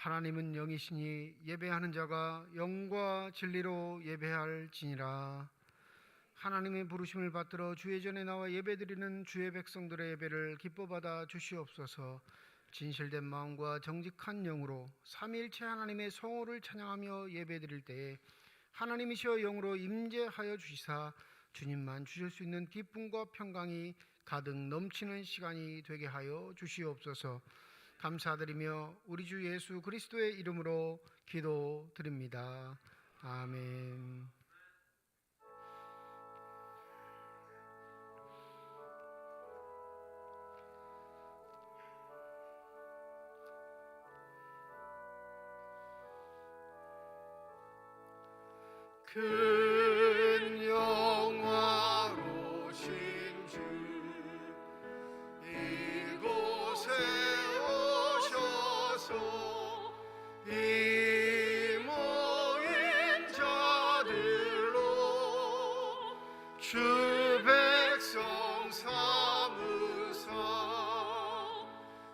하나님은 영이시니 예배하는 자가 영과 진리로 예배할지니라. 하나님의 부르심을 받들어 주의 전에 나와 예배드리는 주의 백성들의 예배를 기뻐받아 주시옵소서. 진실된 마음과 정직한 영으로 삼위일체 하나님의 성호를 찬양하며 예배드릴 때에 하나님이시여 영으로 임재하여 주시사 주님만 주실 수 있는 기쁨과 평강이 가득 넘치는 시간이 되게 하여 주시옵소서. 감사드리며 우리 주 예수 그리스도의 이름으로 기도드립니다. 아멘. 큰 영화로신 주 이곳에 오셔서 이 모인 자들로 주 백성 삼으사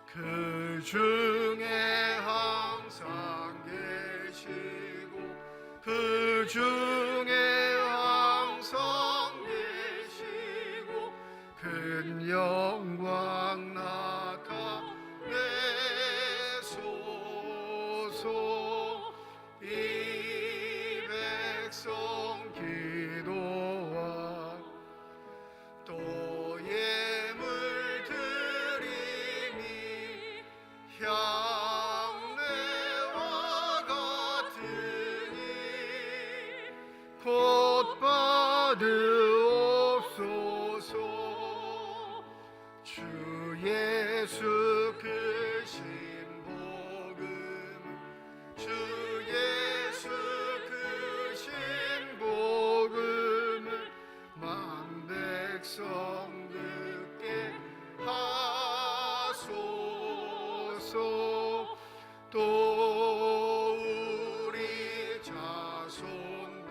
그 중에 항상 계시고 그 중에 항상 계시고 큰 영광 나타내소서. 이 백성 기도와 또 예물 드림이 향내와 같으니 곧 받으옵소서. 주 예수 크신 복음 주 예수 크신 복음을 만 백성 듣게 하소서. 또 우리 자손들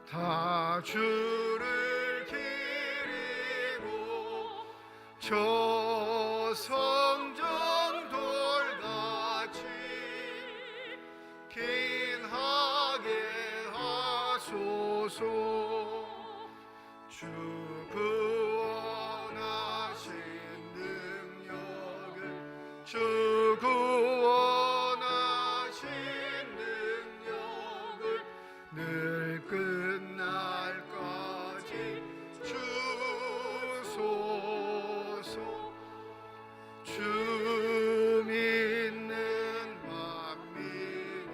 다 주를 기리고 저 성전 돌같이 긴하게 하소서. 주 구원하신 능력을 주 구원하신 능력을 늘 끝날까지 주소서. 주 믿는 만민이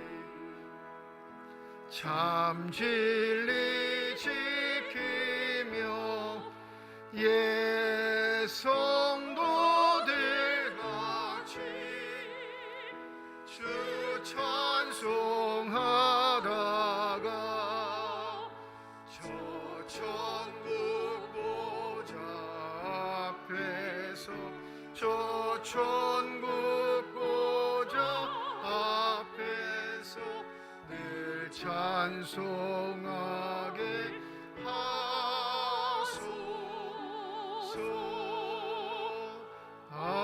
참 진리 지키며 성도들 같이 주 찬송하다가 저 천국 보좌 앞에서 저 천국 보좌 앞에서 늘 찬송하게 하소서. 아멘.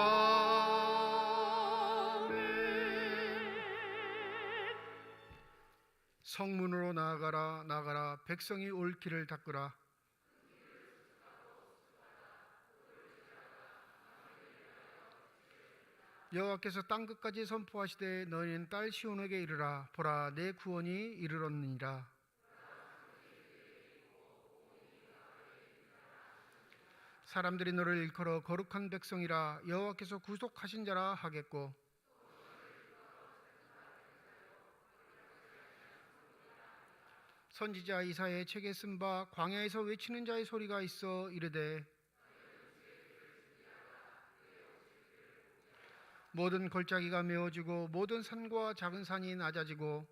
성문으로 나아가라 나아가라 백성이 올 길을 닦으라. 여호와께서 땅 끝까지 선포하시되 너희는 딸 시온에게 이르라. 보라 내 구원이 이르렀느니라. 사람들이 너를 일컬어 거룩한 백성이라 여호와께서 구속하신 자라 하겠고 선지자 이사야의 책에 쓴 바 광야에서 외치는 자의 소리가 있어 이르되 모든 골짜기가 메어지고 모든 산과 작은 산이 낮아지고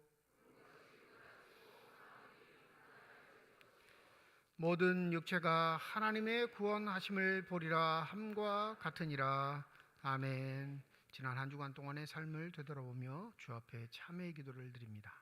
모든 육체가 하나님의 구원하심을 보리라 함과 같으니라. 아멘. 지난 한 주간 동안의 삶을 되돌아보며 주 앞에 참회의 기도를 드립니다.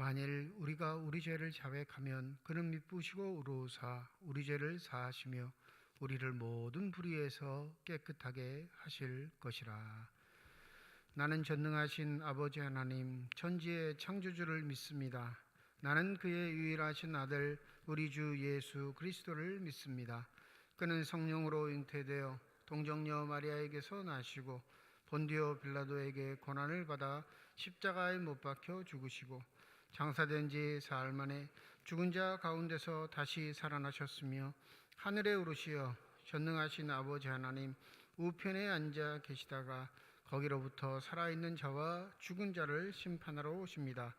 만일 우리가 우리 죄를 자백하면 그는 미쁘시고 의로우사 우리 죄를 사하시며 우리를 모든 불의에서 깨끗하게 하실 것이라. 나는 전능하신 아버지 하나님 천지의 창조주를 믿습니다. 나는 그의 유일하신 아들 우리 주 예수 그리스도를 믿습니다. 그는 성령으로 잉태되어 동정녀 마리아에게서 나시고 본디오 빌라도에게 고난을 받아 십자가에 못 박혀 죽으시고 장사된 지 사흘 만에 죽은 자 가운데서 다시 살아나셨으며 하늘에 오르시어 전능하신 아버지 하나님 우편에 앉아 계시다가 거기로부터 살아있는 자와 죽은 자를 심판하러 오십니다.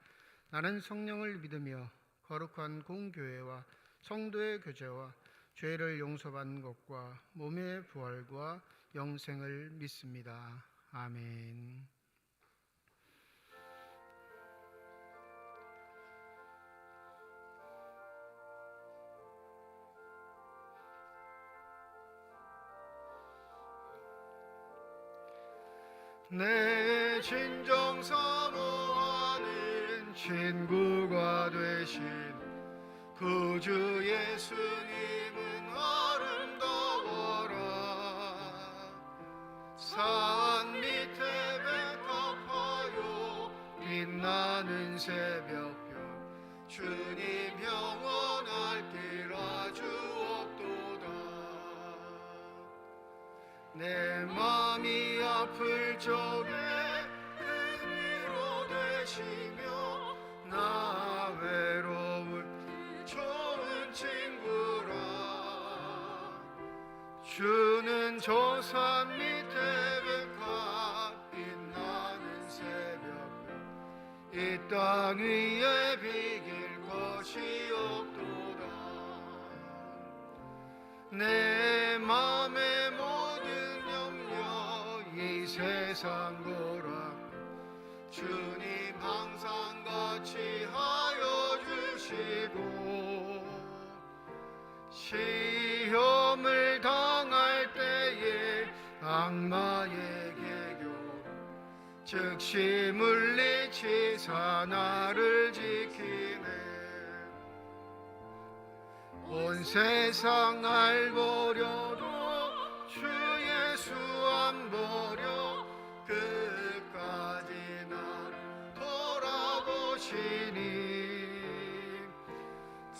나는 성령을 믿으며 거룩한 공교회와 성도의 교제와 죄를 용서받는 것과 몸의 부활과 영생을 믿습니다. 아멘. 내 진정 사모하는 친구가 되신 구주 예수님은 아름다워라. 산 밑에 백합화요 빛나는 새벽별 주님 영원할 길 아주 없도다. 내 맘이 아플 적에 그 위로 되시며 나 외로울 좋은 친구라. 주는 저 산 밑에 백합 빛나는 새벽별 이 땅 위에 비길 것이 없도다. 내 맘의 모든 염려 이 세상 고락 주님 항상 같이 하여 주시고 시험을 당할 때에 악마의 개교 즉시 물리치사 나를 지키네. 온 세상 알보려도 주 예수 안 버려 끝까지 나를 돌아보시니.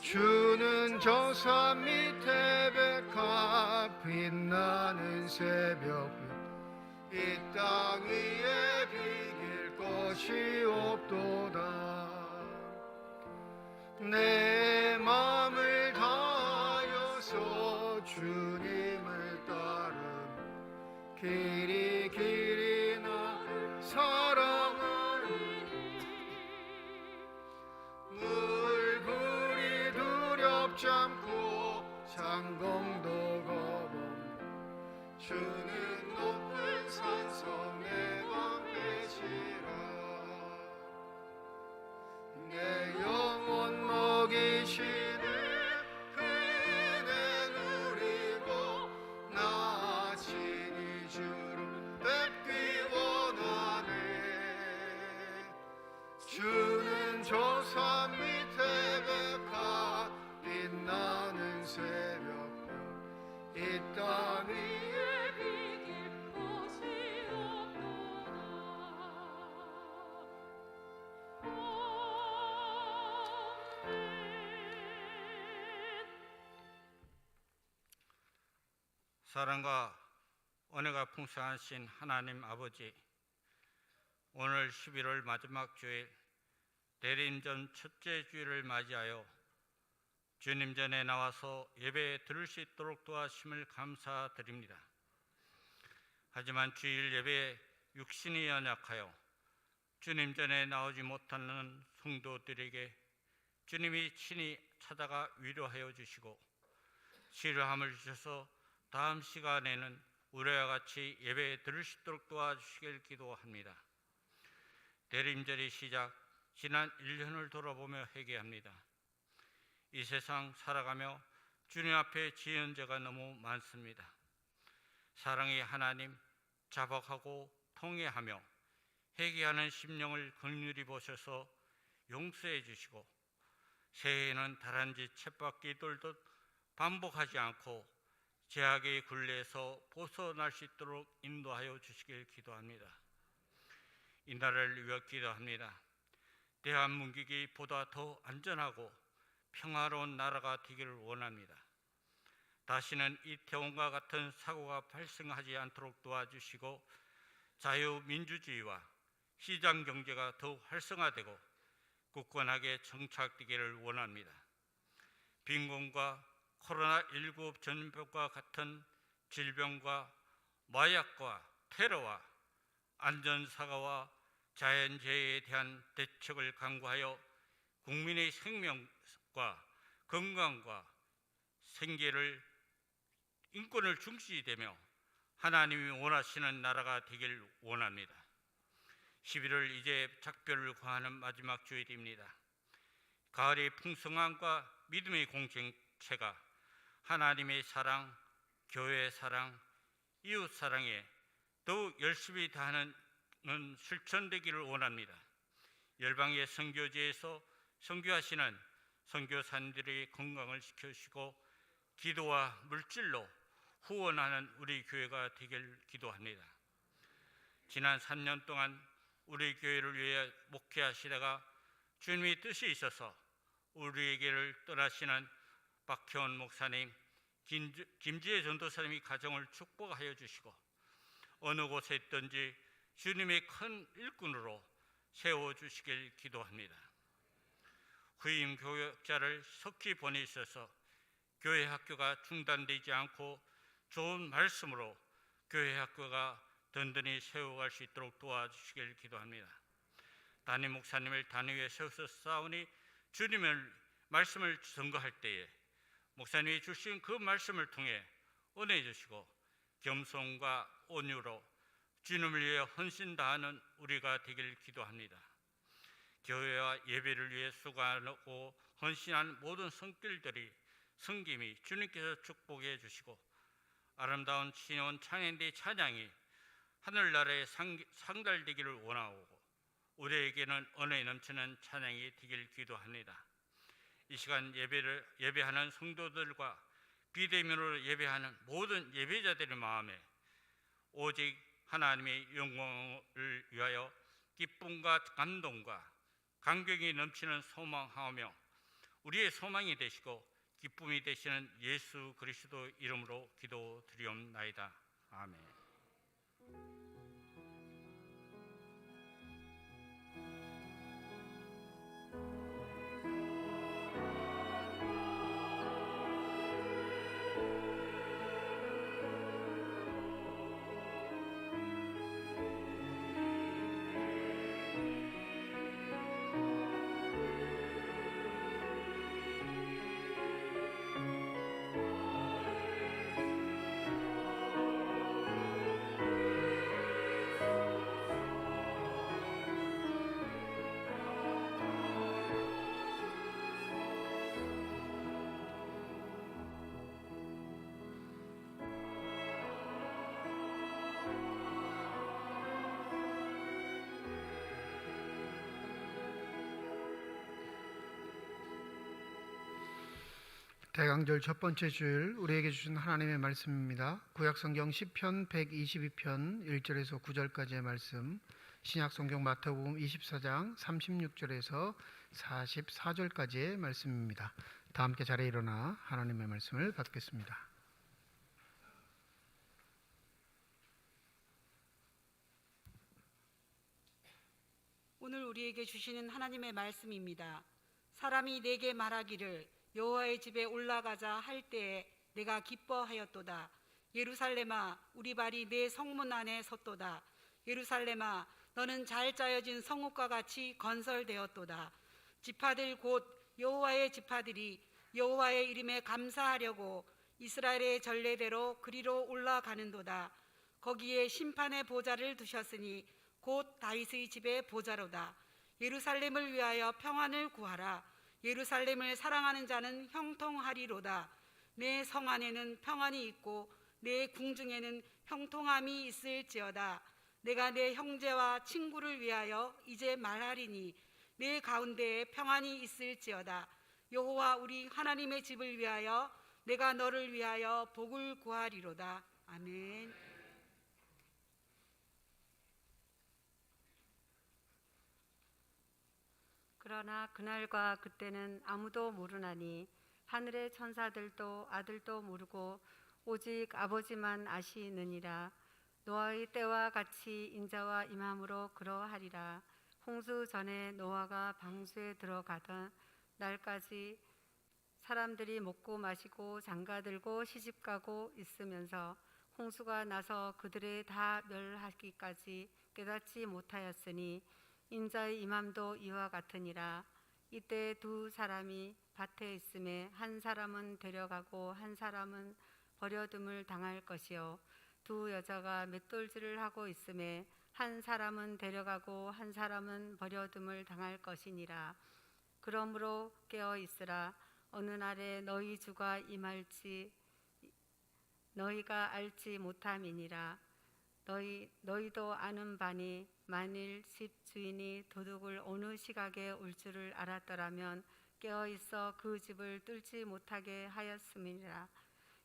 주는 저 산 밑에 백합 빛나는 새벽별 이 땅 위에 비길 것이 없도다. 내 맘을 다하여서 주님을 따름 길이 길이 나를 사랑하니. 물불이 두렵지 않고 창공도 겁없는 주는 높은 산성 내 방패시라. 내 영혼 먹이시는 그네 누리고 나 친히 주를 뵙기 원하네. 주는 저 산 밑에 백합 빛나는 새벽별 이 땅 위에 비길 곳이 없도다. 사랑과 은혜가 풍성하신 하나님 아버지, 오늘 11월 마지막 주일 대림전 첫째 주일을 맞이하여 주님 전에 나와서 예배 드릴 수 있도록 도와주심을 감사드립니다. 하지만 주일 예배에 육신이 연약하여 주님 전에 나오지 못하는 성도들에게 주님이 친히 찾아가 위로하여 주시고 치료함을 주셔서 다음 시간에는 우리와 같이 예배 드릴 수 있도록 도와주시길 기도합니다. 대림절이 시작 지난 1년을 돌아보며 회개합니다. 이 세상 살아가며 주님 앞에 지은 죄가 너무 많습니다. 사랑의 하나님 자복하고 통회하며 회개하는 심령을 긍휼히 보셔서 용서해 주시고 새해에는 다란쥐 쳇바퀴 돌듯 반복하지 않고 죄악의 굴레에서 벗어날 수 있도록 인도하여 주시길 기도합니다. 이날을 위해 기도합니다. 대한민국이 보다 더 안전하고 평화로운 나라가 되기를 원합니다. 다시는 이태원과 같은 사고가 발생하지 않도록 도와주시고 자유민주주의와 시장경제가 더욱 활성화되고 굳건하게 정착되기를 원합니다. 빈곤과 코로나19 전염병과 같은 질병과 마약과 테러와 안전사고와 자연재해에 대한 대책을 강구하여 국민의 생명과 건강과 생계를 인권을 중시되며 하나님이 원하시는 나라가 되길 원합니다. 11월 이제 작별을 구하는 마지막 주일입니다. 가을의 풍성함과 믿음의 공동체가 하나님의 사랑, 교회의 사랑, 이웃 사랑에 더욱 열심히 다하는 실천되기를 원합니다. 열방의 선교지에서 선교하시는 선교사님들의 건강을 지켜주시고 기도와 물질로 후원하는 우리 교회가 되길 기도합니다. 지난 3년 동안 우리 교회를 위해 목회하시다가 주님의 뜻이 있어서 우리에게를 떠나시는 박혜원 목사님, 김지혜 전도사님의 가정을 축복하여 주시고 어느 곳에 있든지 주님의 큰 일꾼으로 세워주시길 기도합니다. 후임 교역자를 속히 보내셔서 교회 학교가 중단되지 않고 좋은 말씀으로 교회 학교가 든든히 세워갈 수 있도록 도와주시길 기도합니다. 담임 목사님을 단위에 세워서 싸우니 주님의 말씀을 증거할 때에 목사님이 주신 그 말씀을 통해 은혜 주시고 겸손과 온유로 주님을 위해 헌신 다하는 우리가 되길 기도합니다. 교회와 예배를 위해 수고하고 헌신한 모든 성길들이 성김이 주님께서 축복해 주시고 아름다운 신혼 찬양대 찬양이 하늘나라에 상달되기를 원하고 우리에게는 은혜 넘치는 찬양이 되길 기도합니다. 이 시간 예배하는 성도들과 비대면으로 예배하는 모든 예배자들의 마음에 오직 하나님의 영광을 위하여 기쁨과 감동과 감격이 넘치는 소망하며 우리의 소망이 되시고 기쁨이 되시는 예수 그리스도 이름으로 기도드리옵나이다. 아멘. 대강절 첫 번째 주일 우리에게 주신 하나님의 말씀입니다. 구약성경 시편 122편 1절에서 9절까지의 말씀, 신약성경 마태복음 24장 36절에서 44절까지의 말씀입니다. 다 함께 자리에 일어나 하나님의 말씀을 받겠습니다. 오늘 우리에게 주시는 하나님의 말씀입니다. 사람이 내게 말하기를 여호와의 집에 올라가자 할 때에 내가 기뻐하였도다. 예루살렘아, 우리 발이 내 성문 안에 섰도다. 예루살렘아, 너는 잘 짜여진 성읍과 같이 건설되었도다. 지파들 곧 여호와의 지파들이 여호와의 이름에 감사하려고 이스라엘의 전례대로 그리로 올라가는도다. 거기에 심판의 보좌를 두셨으니 곧 다윗의 집의 보좌로다. 예루살렘을 위하여 평안을 구하라. 예루살렘을 사랑하는 자는 형통하리로다. 내 성 안에는 평안이 있고 내 궁중에는 형통함이 있을지어다. 내가 내 형제와 친구를 위하여 이제 말하리니 내 가운데에 평안이 있을지어다. 여호와 우리 하나님의 집을 위하여 내가 너를 위하여 복을 구하리로다. 아멘. 그러나 그날과 그때는 아무도 모르나니 하늘의 천사들도 아들도 모르고 오직 아버지만 아시느니라. 노아의 때와 같이 인자와 임함으로 그러하리라. 홍수 전에 노아가 방주에 들어가던 날까지 사람들이 먹고 마시고 장가들고 시집가고 있으면서 홍수가 나서 그들의 다 멸하기까지 깨닫지 못하였으니 인자의 임함도 이와 같으니라. 이때 두 사람이 밭에 있음에 한 사람은 데려가고 한 사람은 버려둠을 당할 것이요 두 여자가 맷돌질을 하고 있음에 한 사람은 데려가고 한 사람은 버려둠을 당할 것이니라. 그러므로 깨어 있으라. 어느 날에 너희 주가 임할지 너희가 알지 못함이니라. 너희도 아는 바니 만일 집 주인이 도둑을 어느 시각에 올 줄을 알았더라면 깨어 있어 그 집을 뚫지 못하게 하였음이니라.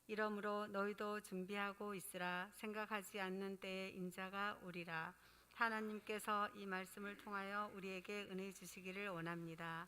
이러므로 너희도 준비하고 있으라. 생각하지 않는 때에 인자가 오리라. 하나님께서 이 말씀을 통하여 우리에게 은혜 주시기를 원합니다.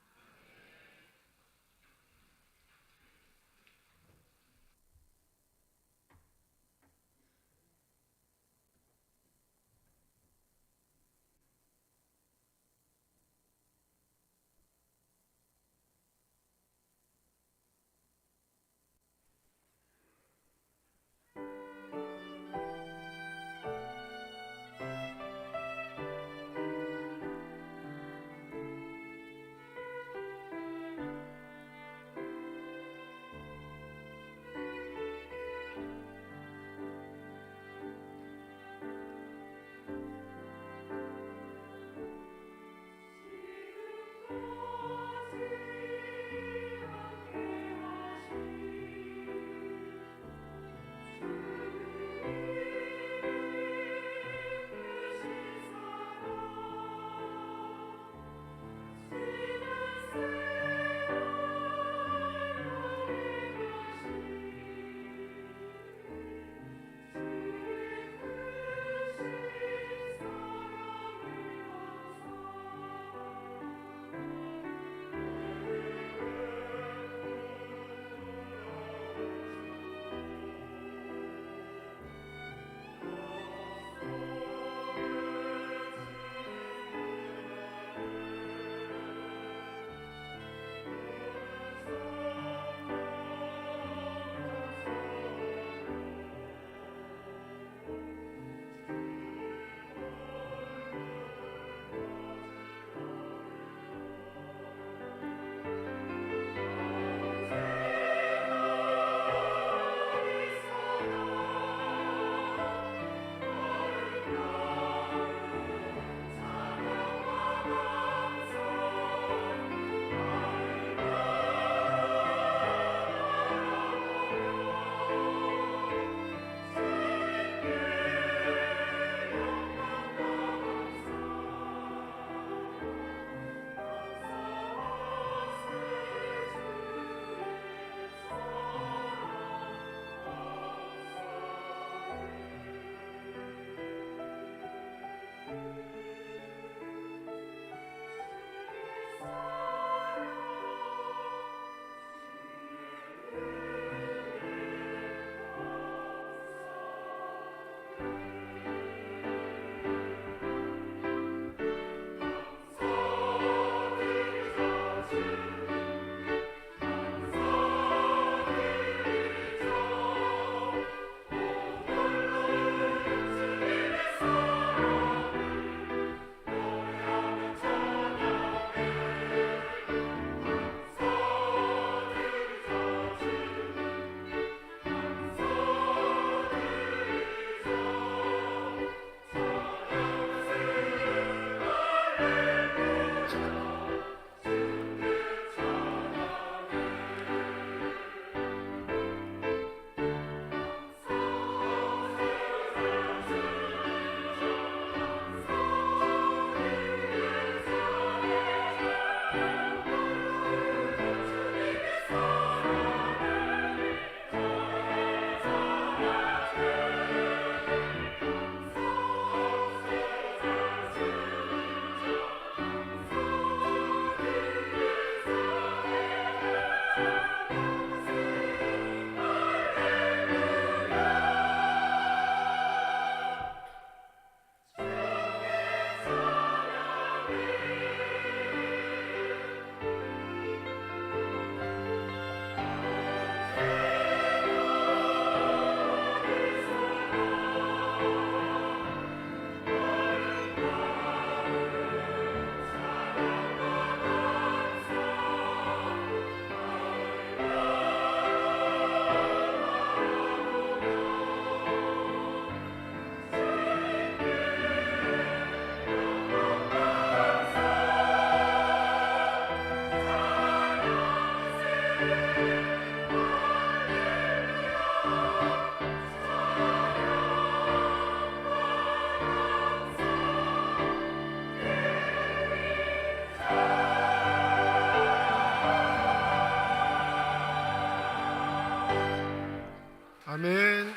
아멘.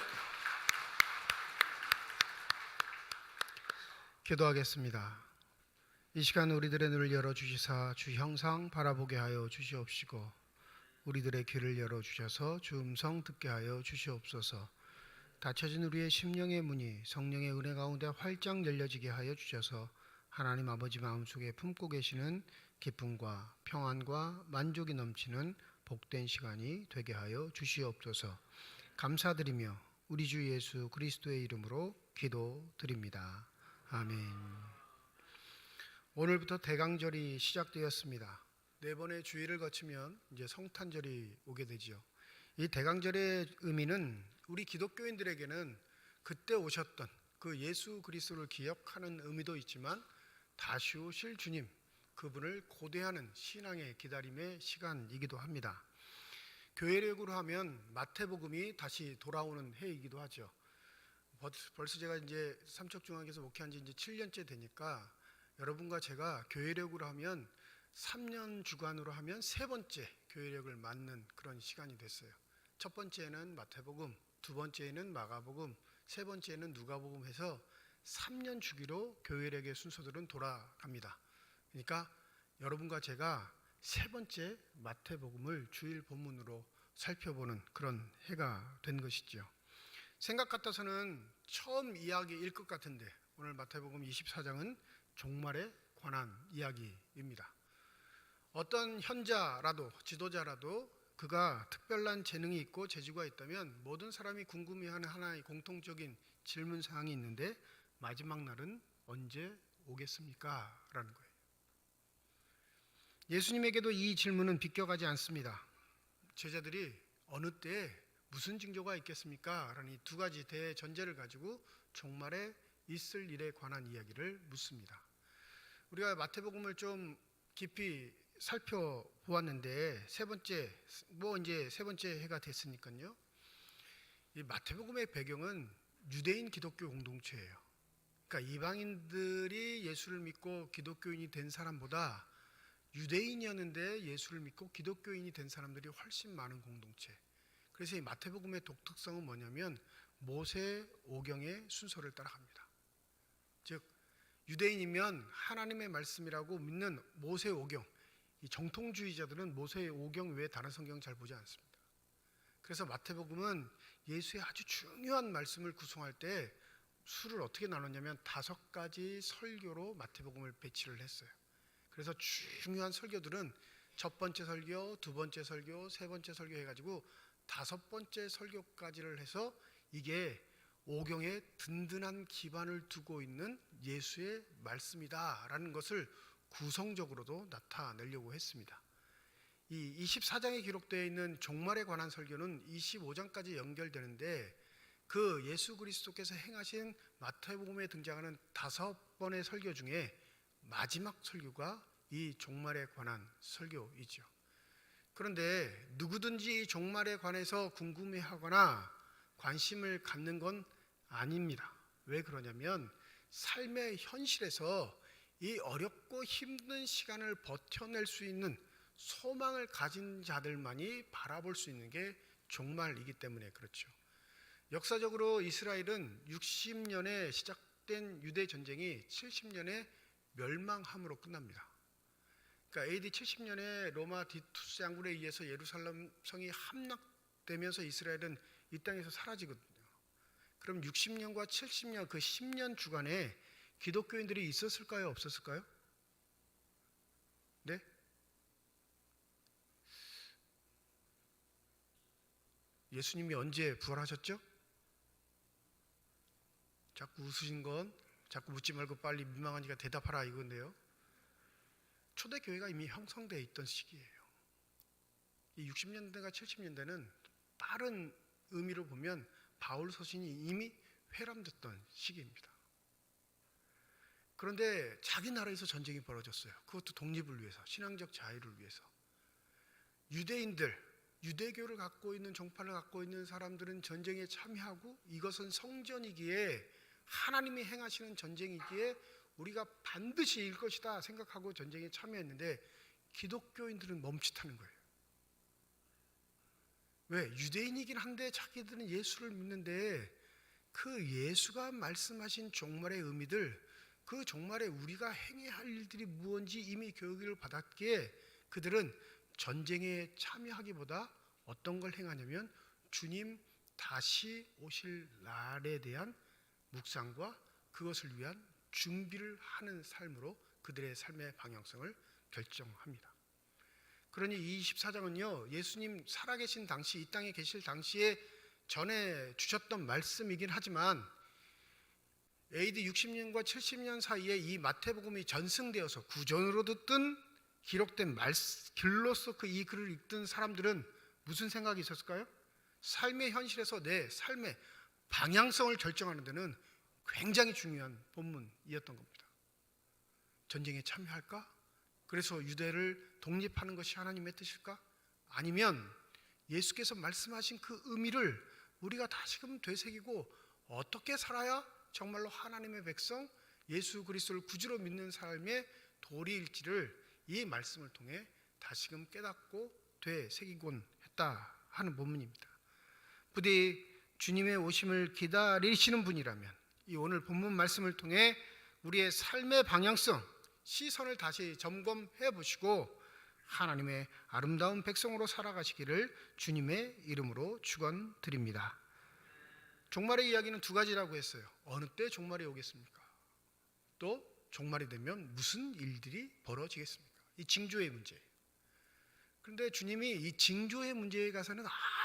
기도하겠습니다. 이 시간 우리들의 눈을 열어주시사 주 형상 바라보게 하여 주시옵시고 우리들의 귀를 열어주셔서 주 음성 듣게 하여 주시옵소서. 닫혀진 우리의 심령의 문이 성령의 은혜 가운데 활짝 열려지게 하여 주셔서 하나님 아버지 마음속에 품고 계시는 기쁨과 평안과 만족이 넘치는 복된 시간이 되게 하여 주시옵소서. 감사드리며 우리 주 예수 그리스도의 이름으로 기도드립니다. 아멘. 오늘부터 대강절이 시작되었습니다. 네 번의 주일을 거치면 이제 성탄절이 오게 되지요. 이 대강절의 의미는 우리 기독교인들에게는 그때 오셨던 그 예수 그리스도를 기억하는 의미도 있지만 다시 오실 주님, 그분을 고대하는 신앙의 기다림의 시간이기도 합니다. 교회력으로 하면 마태복음이 다시 돌아오는 해이기도 하죠. 벌써 제가 이제 삼척중앙에서 목회한 지 이제 7년째 되니까 여러분과 제가 교회력으로 하면 3년 주간으로 하면 세 번째 교회력을 맞는 그런 시간이 됐어요. 첫 번째는 마태복음, 두 번째는 마가복음, 세 번째는 누가복음 해서 3년 주기로 교회력의 순서들은 돌아갑니다. 그러니까 여러분과 제가 세 번째 마태복음을 주일 본문으로 살펴보는 그런 해가 된 것이죠. 생각 같아서는 처음 이야기일 것 같은데 오늘 마태복음 24장은 종말에 관한 이야기입니다. 어떤 현자라도 지도자라도 그가 특별한 재능이 있고 재주가 있다면 모든 사람이 궁금해하는 하나의 공통적인 질문사항이 있는데 마지막 날은 언제 오겠습니까? 라는 거예요. 예수님에게도 이 질문은 비껴가지 않습니다. 제자들이 어느 때에 무슨 징조가 있겠습니까? 라는 이 두 가지 대전제를 가지고 종말에 있을 일에 관한 이야기를 묻습니다. 우리가 마태복음을 좀 깊이 살펴보았는데 세 번째 해가 됐으니까요. 이 마태복음의 배경은 유대인 기독교 공동체예요. 그러니까 이방인들이 예수를 믿고 기독교인이 된 사람보다 유대인이었는데 예수를 믿고 기독교인이 된 사람들이 훨씬 많은 공동체. 그래서 이 마태복음의 독특성은 뭐냐면 모세 오경의 순서를 따라갑니다. 즉 유대인이면 하나님의 말씀이라고 믿는 모세 오경, 이 정통주의자들은 모세 오경 외에 다른 성경 잘 보지 않습니다. 그래서 마태복음은 예수의 아주 중요한 말씀을 구성할 때 수를 어떻게 나눴냐면 5가지 설교로 마태복음을 배치를 했어요. 그래서 중요한 설교들은 첫 번째 설교, 두 번째 설교, 세 번째 설교 해가지고 5번째 설교까지를 해서 이게 오경에 든든한 기반을 두고 있는 예수의 말씀이다라는 것을 구성적으로도 나타내려고 했습니다. 이 24장에 기록되어 있는 종말에 관한 설교는 25장까지 연결되는데 그 예수 그리스도께서 행하신 마태복음에 등장하는 5번의 설교 중에 마지막 설교가 이 종말에 관한 설교이죠. 그런데 누구든지 종말에 관해서 궁금해하거나 관심을 갖는 건 아닙니다. 왜 그러냐면 삶의 현실에서 이 어렵고 힘든 시간을 버텨낼 수 있는 소망을 가진 자들만이 바라볼 수 있는 게 종말이기 때문에 그렇죠. 역사적으로 이스라엘은 60년에 시작된 유대 전쟁이 70년에 멸망함으로 끝납니다. 그러니까 AD 70년에 로마 디투스 장군에 의해서 예루살렘 성이 함락되면서 이스라엘은 이 땅에서 사라지거든요. 그럼 60년과 70년 그 10년 주간에 기독교인들이 있었을까요? 없었을까요? 네? 예수님이 언제 부활하셨죠? 자꾸 웃으신 건 자꾸 묻지 말고 빨리 민망하니까 대답하라 이건데요. 초대교회가 이미 형성되어 있던 시기예요. 이 60년대가 70년대는 빠른 의미로 보면 바울 서신이 이미 회람됐던 시기입니다. 그런데 자기 나라에서 전쟁이 벌어졌어요. 그것도 독립을 위해서, 신앙적 자유를 위해서. 유대교를 갖고 있는 정파를 갖고 있는 사람들은 전쟁에 참여하고 이것은 성전이기에 하나님이 행하시는 전쟁이기에 우리가 반드시 이길 것이다 생각하고 전쟁에 참여했는데 기독교인들은 멈칫하는 거예요. 왜? 유대인이긴 한데 자기들은 예수를 믿는데 그 예수가 말씀하신 종말의 의미들, 그 종말에 우리가 행해야 할 일들이 무엇인지 이미 교육을 받았기에 그들은 전쟁에 참여하기보다 어떤 걸 행하냐면 주님 다시 오실 날에 대한 묵상과 그것을 위한 준비를 하는 삶으로 그들의 삶의 방향성을 결정합니다. 그러니 이 24장은요, 예수님 살아계신 당시, 이 땅에 계실 당시에 전해 주셨던 말씀이긴 하지만 AD 60년과 70년 사이에 이 마태복음이 전승되어서 구전으로 듣던 기록된 글로서 이 글을 읽던 사람들은 무슨 생각이 있었을까요? 삶의 현실에서 내 삶의 방향성을 결정하는 데는 굉장히 중요한 본문이었던 겁니다. 전쟁에 참여할까? 그래서 유대를 독립하는 것이 하나님의 뜻일까? 아니면 예수께서 말씀하신 그 의미를 우리가 다시금 되새기고 어떻게 살아야 정말로 하나님의 백성 예수 그리스도를 구주로 믿는 삶의 도리일지를 이 말씀을 통해 다시금 깨닫고 되새기곤 했다 하는 본문입니다. 부디 주님의 오심을 기다리시는 분이라면 이 오늘 본문 말씀을 통해 우리의 삶의 방향성, 시선을 다시 점검해 보시고 하나님의 아름다운 백성으로 살아가시기를 주님의 이름으로 축원드립니다. 종말의 이야기는 두 가지라고 했어요. 어느 때 종말이 오겠습니까? 또 종말이 되면 무슨 일들이 벌어지겠습니까? 이 징조의 문제. 그런데 주님이 이 징조의 문제에 가서는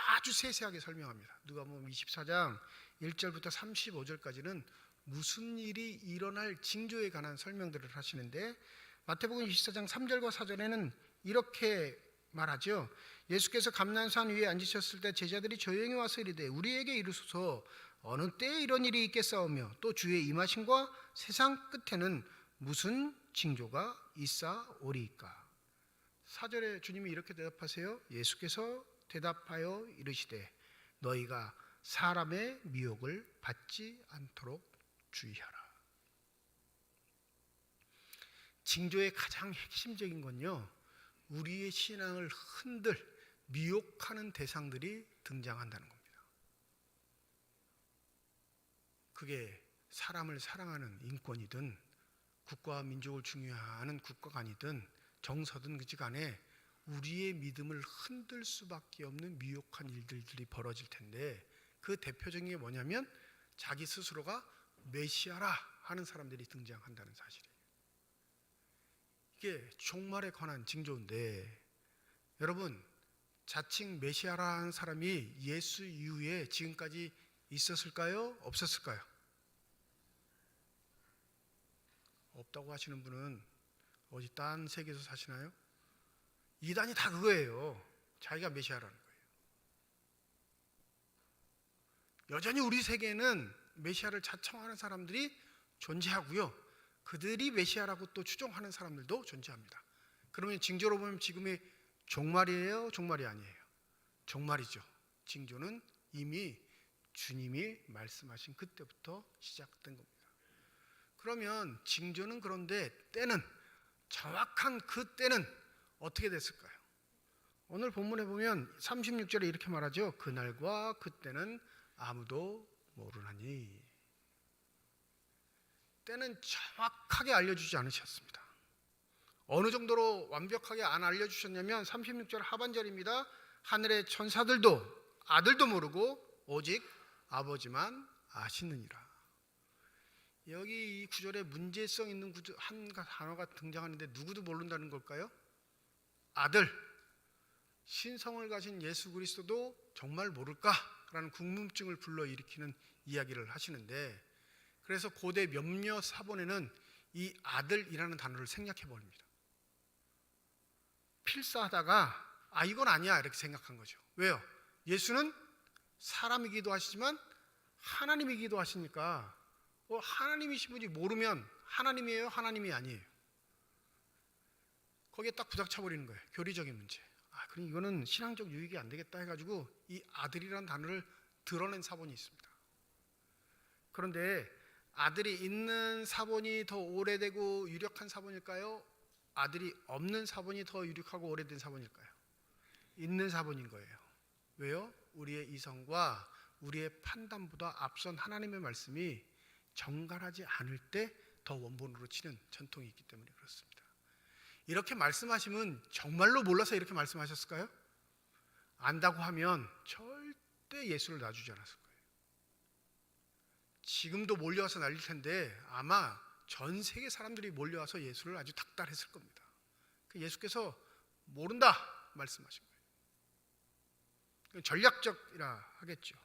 아주 세세하게 설명합니다. 누가복음 24장 1절부터 35절까지는 무슨 일이 일어날 징조에 관한 설명들을 하시는데 마태복음 24장 3절과 4절에는 이렇게 말하죠. 예수께서 감난산 위에 앉으셨을 때 제자들이 조용히 와서 이르되 우리에게 이르소서 어느 때에 이런 일이 있겠사오며 또 주의 임하심과 세상 끝에는 무슨 징조가 있사오리이까. 4절에 주님이 이렇게 대답하세요. 예수께서 대답하여 이르시되 너희가 사람의 미혹을 받지 않도록 주의하라. 징조의 가장 핵심적인 건요, 우리의 신앙을 미혹하는 대상들이 등장한다는 겁니다. 그게 사람을 사랑하는 인권이든 국가와 민족을 중요하는 국가관이든 정서든 그지 간에 우리의 믿음을 흔들 수밖에 없는 미혹한 일들이 벌어질 텐데 그 대표적인 게 뭐냐면 자기 스스로가 메시아라 하는 사람들이 등장한다는 사실이에요. 이게 종말에 관한 징조인데 여러분 자칭 메시아라 하는 사람이 예수 이후에 지금까지 있었을까요? 없었을까요? 없다고 하시는 분은 어디 딴 세계에서 사시나요? 이단이 다 그거예요. 자기가 메시아라는 거예요. 여전히 우리 세계에는 메시아를 자청하는 사람들이 존재하고요. 그들이 메시아라고 또 추종하는 사람들도 존재합니다. 그러면 징조로 보면 지금의 종말이에요? 종말이 아니에요? 종말이죠. 징조는 이미 주님이 말씀하신 그때부터 시작된 겁니다. 그러면 징조는 그런데 때는 정확한 그 때는 어떻게 됐을까요? 오늘 본문에 보면 36절에 이렇게 말하죠. 그날과 그때는 아무도 모르나니. 때는 정확하게 알려주지 않으셨습니다. 어느 정도로 완벽하게 안 알려주셨냐면 36절 하반절입니다. 하늘의 천사들도 아들도 모르고 오직 아버지만 아시느니라. 여기 이 구절에 문제성 있는 한 단어가 등장하는데 누구도 모른다는 걸까요? 아들, 신성을 가진 예수 그리스도도 정말 모를까라는 궁금증을 불러일으키는 이야기를 하시는데 그래서 고대 몇몇 사본에는 이 아들이라는 단어를 생략해 버립니다. 필사하다가 이건 아니야 이렇게 생각한 거죠. 왜요? 예수는 사람이기도 하시지만 하나님이기도 하시니까 하나님이신 분이 모르면 하나님이에요? 하나님이 아니에요? 거기에 딱 부닥쳐 버리는 거예요. 교리적인 문제. 그럼 이거는 신앙적 유익이 안 되겠다 해가지고 이 아들이라는 단어를 드러낸 사본이 있습니다. 그런데 아들이 있는 사본이 더 오래되고 유력한 사본일까요? 아들이 없는 사본이 더 유력하고 오래된 사본일까요? 있는 사본인 거예요. 왜요? 우리의 이성과 우리의 판단보다 앞선 하나님의 말씀이 정갈하지 않을 때 더 원본으로 치는 전통이 있기 때문에 그렇습니다. 이렇게 말씀하시면 정말로 몰라서 이렇게 말씀하셨을까요? 안다고 하면 절대 예수를 놔주지 않았을 거예요. 지금도 몰려와서 날릴 텐데 아마 전 세계 사람들이 몰려와서 예수를 아주 닥달했을 겁니다. 예수께서 모른다 말씀하신 거예요. 전략적이라 하겠죠.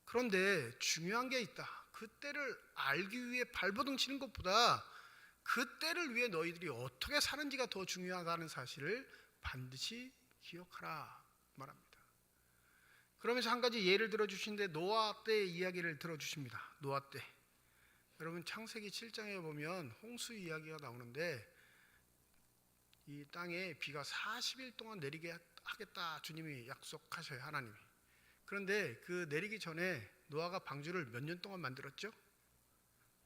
그런데 중요한 게 있다. 그 때를 알기 위해 발버둥 치는 것보다 그 때를 위해 너희들이 어떻게 사는지가 더 중요하다는 사실을 반드시 기억하라 말합니다. 그러면서 한 가지 예를 들어주시는데 노아 때의 이야기를 들어주십니다. 노아 때. 여러분 창세기 7장에 보면 홍수 이야기가 나오는데 이 땅에 비가 40일 동안 내리게 하겠다 주님이 약속하셔요. 하나님이. 그런데 그 내리기 전에 노아가 방주를 몇 년 동안 만들었죠?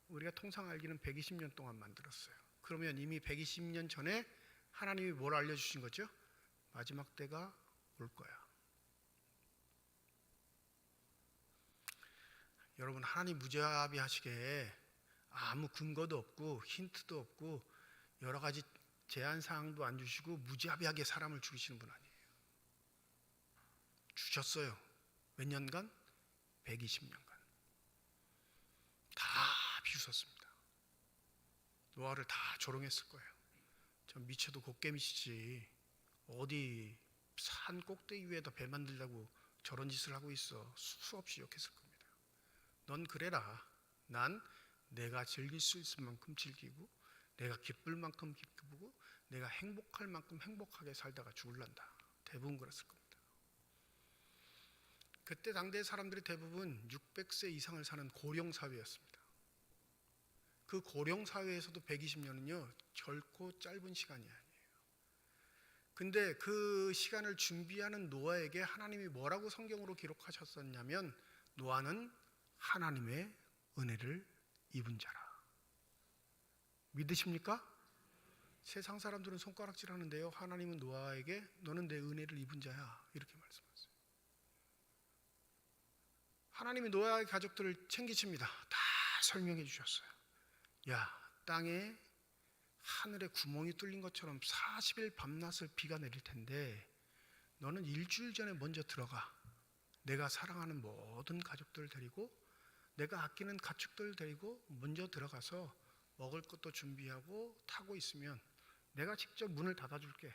우리가 통상 알기는 120년 동안 만들었어요. 그러면 이미 120년 전에 하나님이 뭘 알려주신 거죠? 마지막 때가 올 거야. 여러분 하나님 무자비하시게 아무 근거도 없고 힌트도 없고 여러 가지 제한사항도 안 주시고 무자비하게 사람을 죽이시는 분 아니에요. 주셨어요. 몇 년간? 120년간 다 비웃었습니다. 노아를 다 조롱했을 거예요. 전 미쳐도 곱개미치지 어디 산 꼭대기 위에다 배 만들려고 저런 짓을 하고 있어. 수없이 욕했을 겁니다. 넌 그래라. 난 내가 즐길 수 있을 만큼 즐기고 내가 기쁠 만큼 기쁘고 내가 행복할 만큼 행복하게 살다가 죽을란다. 대부분 그랬을 겁니다. 그때 당대 사람들이 대부분 600세 이상을 사는 고령 사회였습니다. 그 고령 사회에서도 120년은요 결코 짧은 시간이 아니에요. 근데 그 시간을 준비하는 노아에게 하나님이 뭐라고 성경으로 기록하셨었냐면 노아는 하나님의 은혜를 입은 자라. 믿으십니까? 세상 사람들은 손가락질 하는데요, 하나님은 노아에게 너는 내 은혜를 입은 자야 이렇게 말씀하세요. 하나님이 노아의 가족들을 챙기십니다. 다 설명해 주셨어요. 야, 땅에 하늘에 구멍이 뚫린 것처럼 40일 밤낮을 비가 내릴 텐데 너는 일주일 전에 먼저 들어가. 내가 사랑하는 모든 가족들 데리고 내가 아끼는 가축들 데리고 먼저 들어가서 먹을 것도 준비하고 타고 있으면 내가 직접 문을 닫아줄게.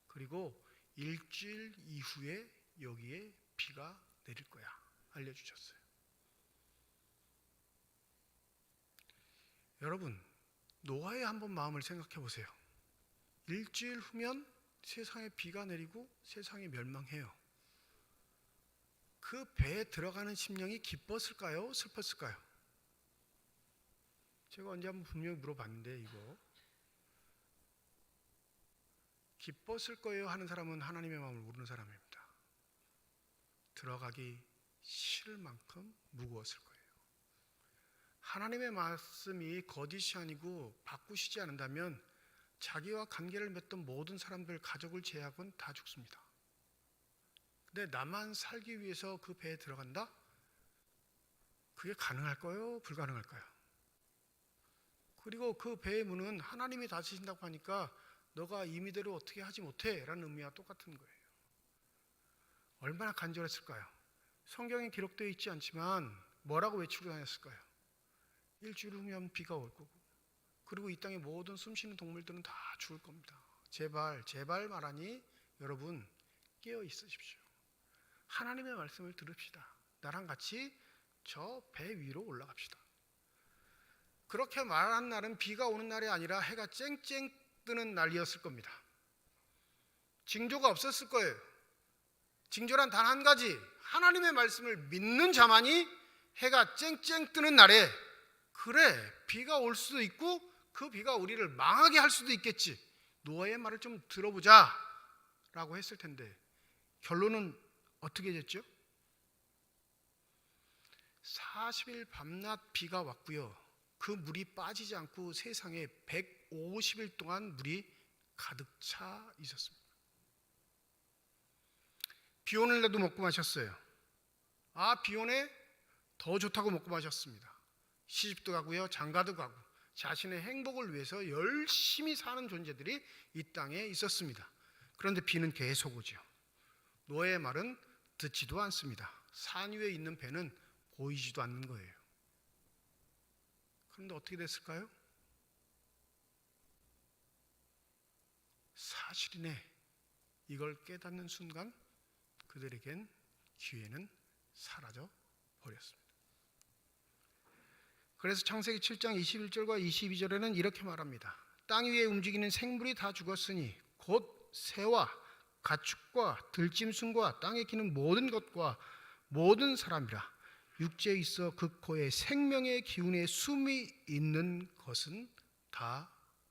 그리고 일주일 이후에 여기에 비가 내릴 거야. 알려주셨어요. 여러분 노아의 한번 마음을 생각해 보세요. 일주일 후면 세상에 비가 내리고 세상이 멸망해요. 그 배에 들어가는 심령이 기뻤을까요? 슬펐을까요? 제가 언제 한번 분명히 물어봤는데 이거 기뻤을 거예요 하는 사람은 하나님의 마음을 모르는 사람입니다. 들어가기 싫을 만큼 무거웠을 거예요. 하나님의 말씀이 거짓이 아니고 바꾸시지 않는다면 자기와 관계를 맺던 모든 사람들, 가족을 제외하고는 다 죽습니다. 근데 나만 살기 위해서 그 배에 들어간다? 그게 가능할까요? 불가능할까요? 그리고 그 배의 문은 하나님이 닫으신다고 하니까 너가 임의대로 어떻게 하지 못해 라는 의미와 똑같은 거예요. 얼마나 간절했을까요? 성경에 기록되어 있지 않지만 뭐라고 외치고 다녔을까요? 일주일 후면 비가 올 거고 그리고 이 땅의 모든 숨쉬는 동물들은 다 죽을 겁니다. 제발 제발 말하니 여러분 깨어 있으십시오. 하나님의 말씀을 들읍시다. 나랑 같이 저 배 위로 올라갑시다. 그렇게 말한 날은 비가 오는 날이 아니라 해가 쨍쨍 뜨는 날이었을 겁니다. 징조가 없었을 거예요. 징조란 단 한 가지, 하나님의 말씀을 믿는 자만이 해가 쨍쨍 뜨는 날에 그래 비가 올 수도 있고 그 비가 우리를 망하게 할 수도 있겠지. 노아의 말을 좀 들어보자 라고 했을 텐데 결론은 어떻게 됐죠? 40일 밤낮 비가 왔고요. 그 물이 빠지지 않고 세상에 150일 동안 물이 가득 차 있었습니다. 비 오는 날도 먹고 마셨어요. 비 오네? 더 좋다고 먹고 마셨습니다. 시집도 가고요, 장가도 가고 자신의 행복을 위해서 열심히 사는 존재들이 이 땅에 있었습니다. 그런데 비는 계속 오죠. 노아의 말은 듣지도 않습니다. 산 위에 있는 배는 보이지도 않는 거예요. 그런데 어떻게 됐을까요? 사실이네. 이걸 깨닫는 순간 그들에겐 기회는 사라져 버렸습니다. 그래서 창세기 7장 21절과 22절에는 이렇게 말합니다. 땅 위에 움직이는 생물이 다 죽었으니 곧 새와 가축과 들짐승과 땅에 기는 모든 것과 모든 사람이라 육지에 있어 그 코에 생명의 기운에 숨이 있는 것은 다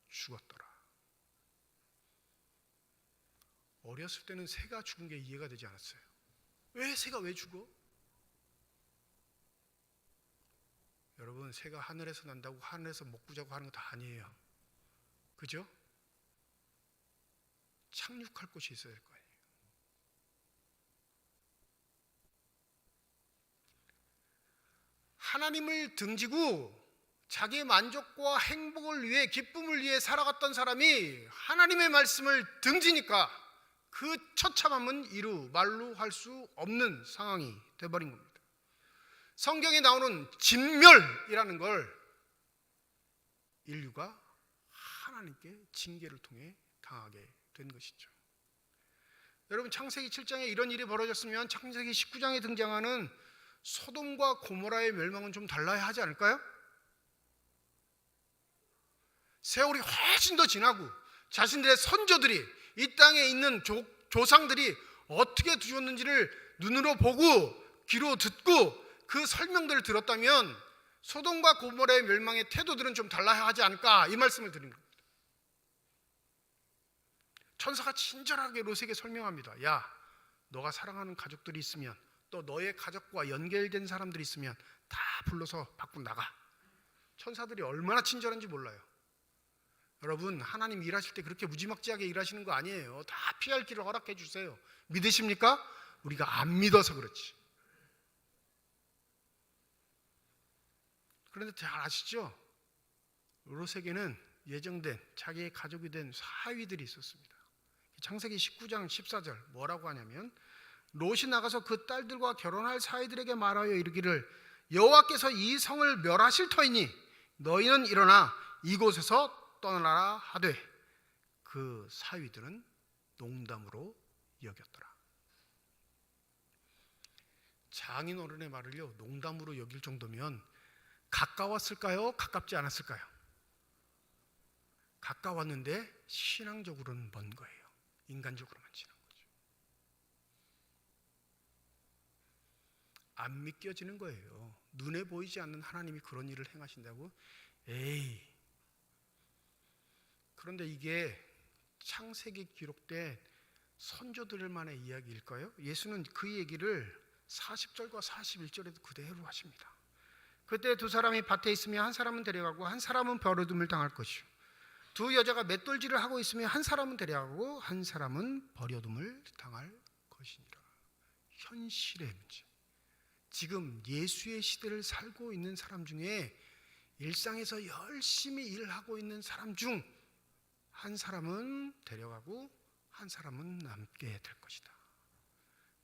죽었더라. 어렸을 때는 새가 죽은 게 이해가 되지 않았어요. 왜 새가 왜 죽어? 여러분, 새가 하늘에서 난다고 하늘에서 먹고 자고 하는 거 다 아니에요. 그죠? 착륙할 곳이 있어야 될 거 아니에요. 하나님을 등지고 자기의 만족과 행복을 위해, 기쁨을 위해 살아갔던 사람이 하나님의 말씀을 등지니까 그 처참함은 이루 말로 할 수 없는 상황이 되어버린 겁니다. 성경에 나오는 진멸이라는 걸 인류가 하나님께 징계를 통해 당하게 된 것이죠. 여러분, 창세기 7장에 이런 일이 벌어졌으면 창세기 19장에 등장하는 소돔과 고모라의 멸망은 좀 달라야 하지 않을까요? 세월이 훨씬 더 지나고 자신들의 선조들이 이 땅에 있는 조상들이 어떻게 죽었는지를 눈으로 보고 귀로 듣고 그 설명들을 들었다면 소돔과 고모라의 멸망의 태도들은 좀 달라야 하지 않을까, 이 말씀을 드린 겁니다. 천사가 친절하게 롯에게 설명합니다. 야, 너가 사랑하는 가족들이 있으면, 또 너의 가족과 연결된 사람들이 있으면 다 불러서 밖으로 나가. 천사들이 얼마나 친절한지 몰라요. 여러분, 하나님 일하실 때 그렇게 무지막지하게 일하시는 거 아니에요. 다 피할 길을 허락해 주세요. 믿으십니까? 우리가 안 믿어서 그렇지. 그런데 잘 아시죠? 롯에게는 예정된 자기의 가족이 된 사위들이 있었습니다. 창세기 19장 14절 뭐라고 하냐면, 롯이 나가서 그 딸들과 결혼할 사위들에게 말하여 이르기를 여호와께서 이 성을 멸하실 터이니 너희는 일어나 이곳에서 떠나라 하되 그 사위들은 농담으로 여겼더라. 장인어른의 말을요, 농담으로 여길 정도면 가까웠을까요? 가깝지 않았을까요? 가까웠는데 신앙적으로는 먼 거예요. 인간적으로만 지난 거죠. 안 믿겨지는 거예요. 눈에 보이지 않는 하나님이 그런 일을 행하신다고? 에이. 그런데 이게 창세기 기록된 선조들만의 이야기일까요? 예수는 그 얘기를 40절과 41절에도 그대로 하십니다. 그때 두 사람이 밭에 있으면 한 사람은 데려가고 한 사람은 버려둠을 당할 것이요, 두 여자가 맷돌질을 하고 있으면 한 사람은 데려가고 한 사람은 버려둠을 당할 것이니라. 현실의 문제. 지금 예수의 시대를 살고 있는 사람 중에 일상에서 열심히 일하고 있는 사람 중 한 사람은 데려가고 한 사람은 남게 될 것이다.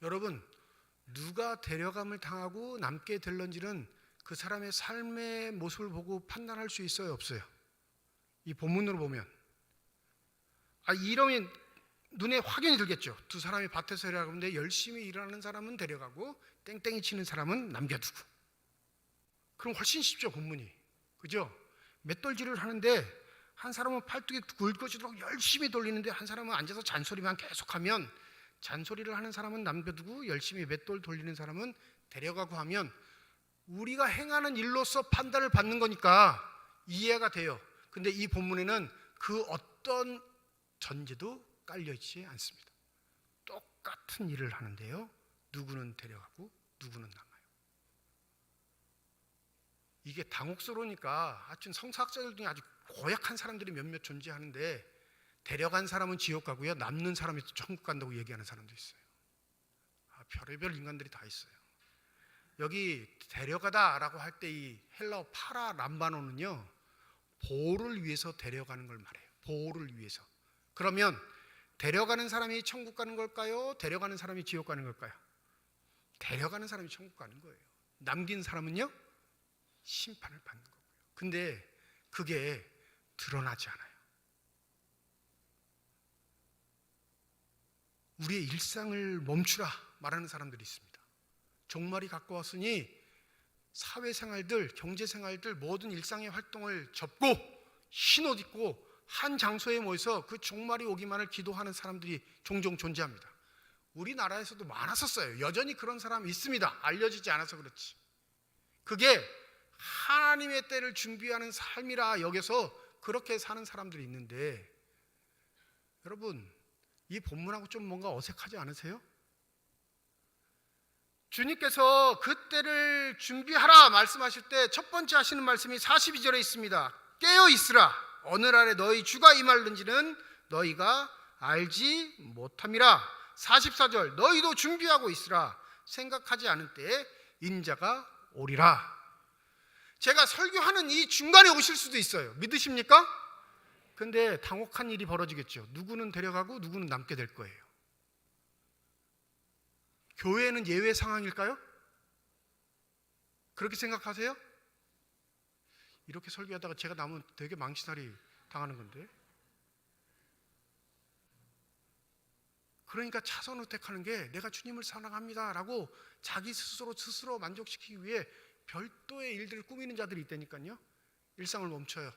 여러분, 누가 데려감을 당하고 남게 될런지는 그 사람의 삶의 모습을 보고 판단할 수 있어요, 없어요? 이 본문으로 보면 이러면 눈에 확연히 들겠죠. 두 사람이 밭에서 일하는데 열심히 일하는 사람은 데려가고 땡땡이 치는 사람은 남겨두고. 그럼 훨씬 쉽죠, 본문이. 그죠? 맷돌질을 하는데 한 사람은 팔뚝에 굵어지도록 열심히 돌리는데 한 사람은 앉아서 잔소리만 계속하면, 잔소리를 하는 사람은 남겨두고 열심히 맷돌 돌리는 사람은 데려가고 하면 우리가 행하는 일로서 판단을 받는 거니까 이해가 돼요. 근데 이 본문에는 그 어떤 전제도 깔려있지 않습니다. 똑같은 일을 하는데요, 누구는 데려가고 누구는 남아요. 이게 당혹스러우니까 하여튼 성사학자들 중에 아주 고약한 사람들이 몇몇 존재하는데 데려간 사람은 지옥 가고요, 남는 사람이 천국 간다고 얘기하는 사람도 있어요. 별의별 인간들이 다 있어요. 여기 데려가다라고 할 때 이 헬라어 파라 람바노는요, 보호를 위해서 데려가는 걸 말해요. 보호를 위해서. 그러면 데려가는 사람이 천국 가는 걸까요? 데려가는 사람이 지옥 가는 걸까요? 데려가는 사람이 천국 가는 거예요. 남긴 사람은요, 심판을 받는 거고요. 근데 그게 드러나지 않아요. 우리의 일상을 멈추라 말하는 사람들이 있습니다. 종말이 가까웠으니 사회생활들, 경제생활들 모든 일상의 활동을 접고 흰옷 입고 한 장소에 모여서 그 종말이 오기만을 기도하는 사람들이 종종 존재합니다. 우리나라에서도 많았었어요. 여전히 그런 사람이 있습니다. 알려지지 않아서 그렇지. 그게 하나님의 때를 준비하는 삶이라 여겨서 그렇게 사는 사람들이 있는데, 여러분, 이 본문하고 좀 뭔가 어색하지 않으세요? 주님께서 그때를 준비하라 말씀하실 때 첫 번째 하시는 말씀이 42절에 있습니다. 깨어 있으라. 오늘날에 너희 주가 임할는지는 너희가 알지 못함이라. 44절 너희도 준비하고 있으라. 생각하지 않은 때에 인자가 오리라. 제가 설교하는 이 중간에 오실 수도 있어요. 믿으십니까? 근데 당혹한 일이 벌어지겠죠. 누구는 데려가고 누구는 남게 될 거예요. 교회는 예외 상황일까요? 그렇게 생각하세요? 이렇게 설교하다가 제가 남으면 되게 망신살이 당하는 건데. 그러니까 차선을 택하는 게 내가 주님을 사랑합니다 라고 자기 스스로 만족시키기 위해 별도의 일들을 꾸미는 자들이 있다니까요. 일상을 멈춰요.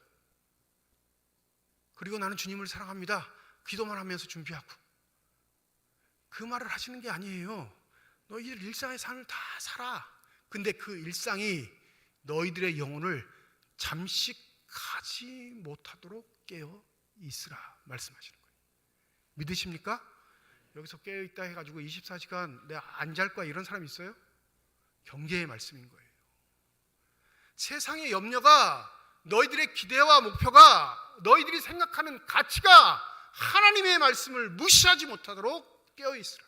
그리고 나는 주님을 사랑합니다. 기도만 하면서 준비하고. 그 말을 하시는 게 아니에요. 너희들 일상의 삶을 다 살아. 근데 그 일상이 너희들의 영혼을 잠식하지 못하도록 깨어 있으라 말씀하시는 거예요. 믿으십니까? 여기서 깨어 있다 해가지고 24시간 내가 안 잘 거야 이런 사람 있어요? 경계의 말씀인 거예요. 세상의 염려가, 너희들의 기대와 목표가, 너희들이 생각하는 가치가 하나님의 말씀을 무시하지 못하도록 깨어 있으라.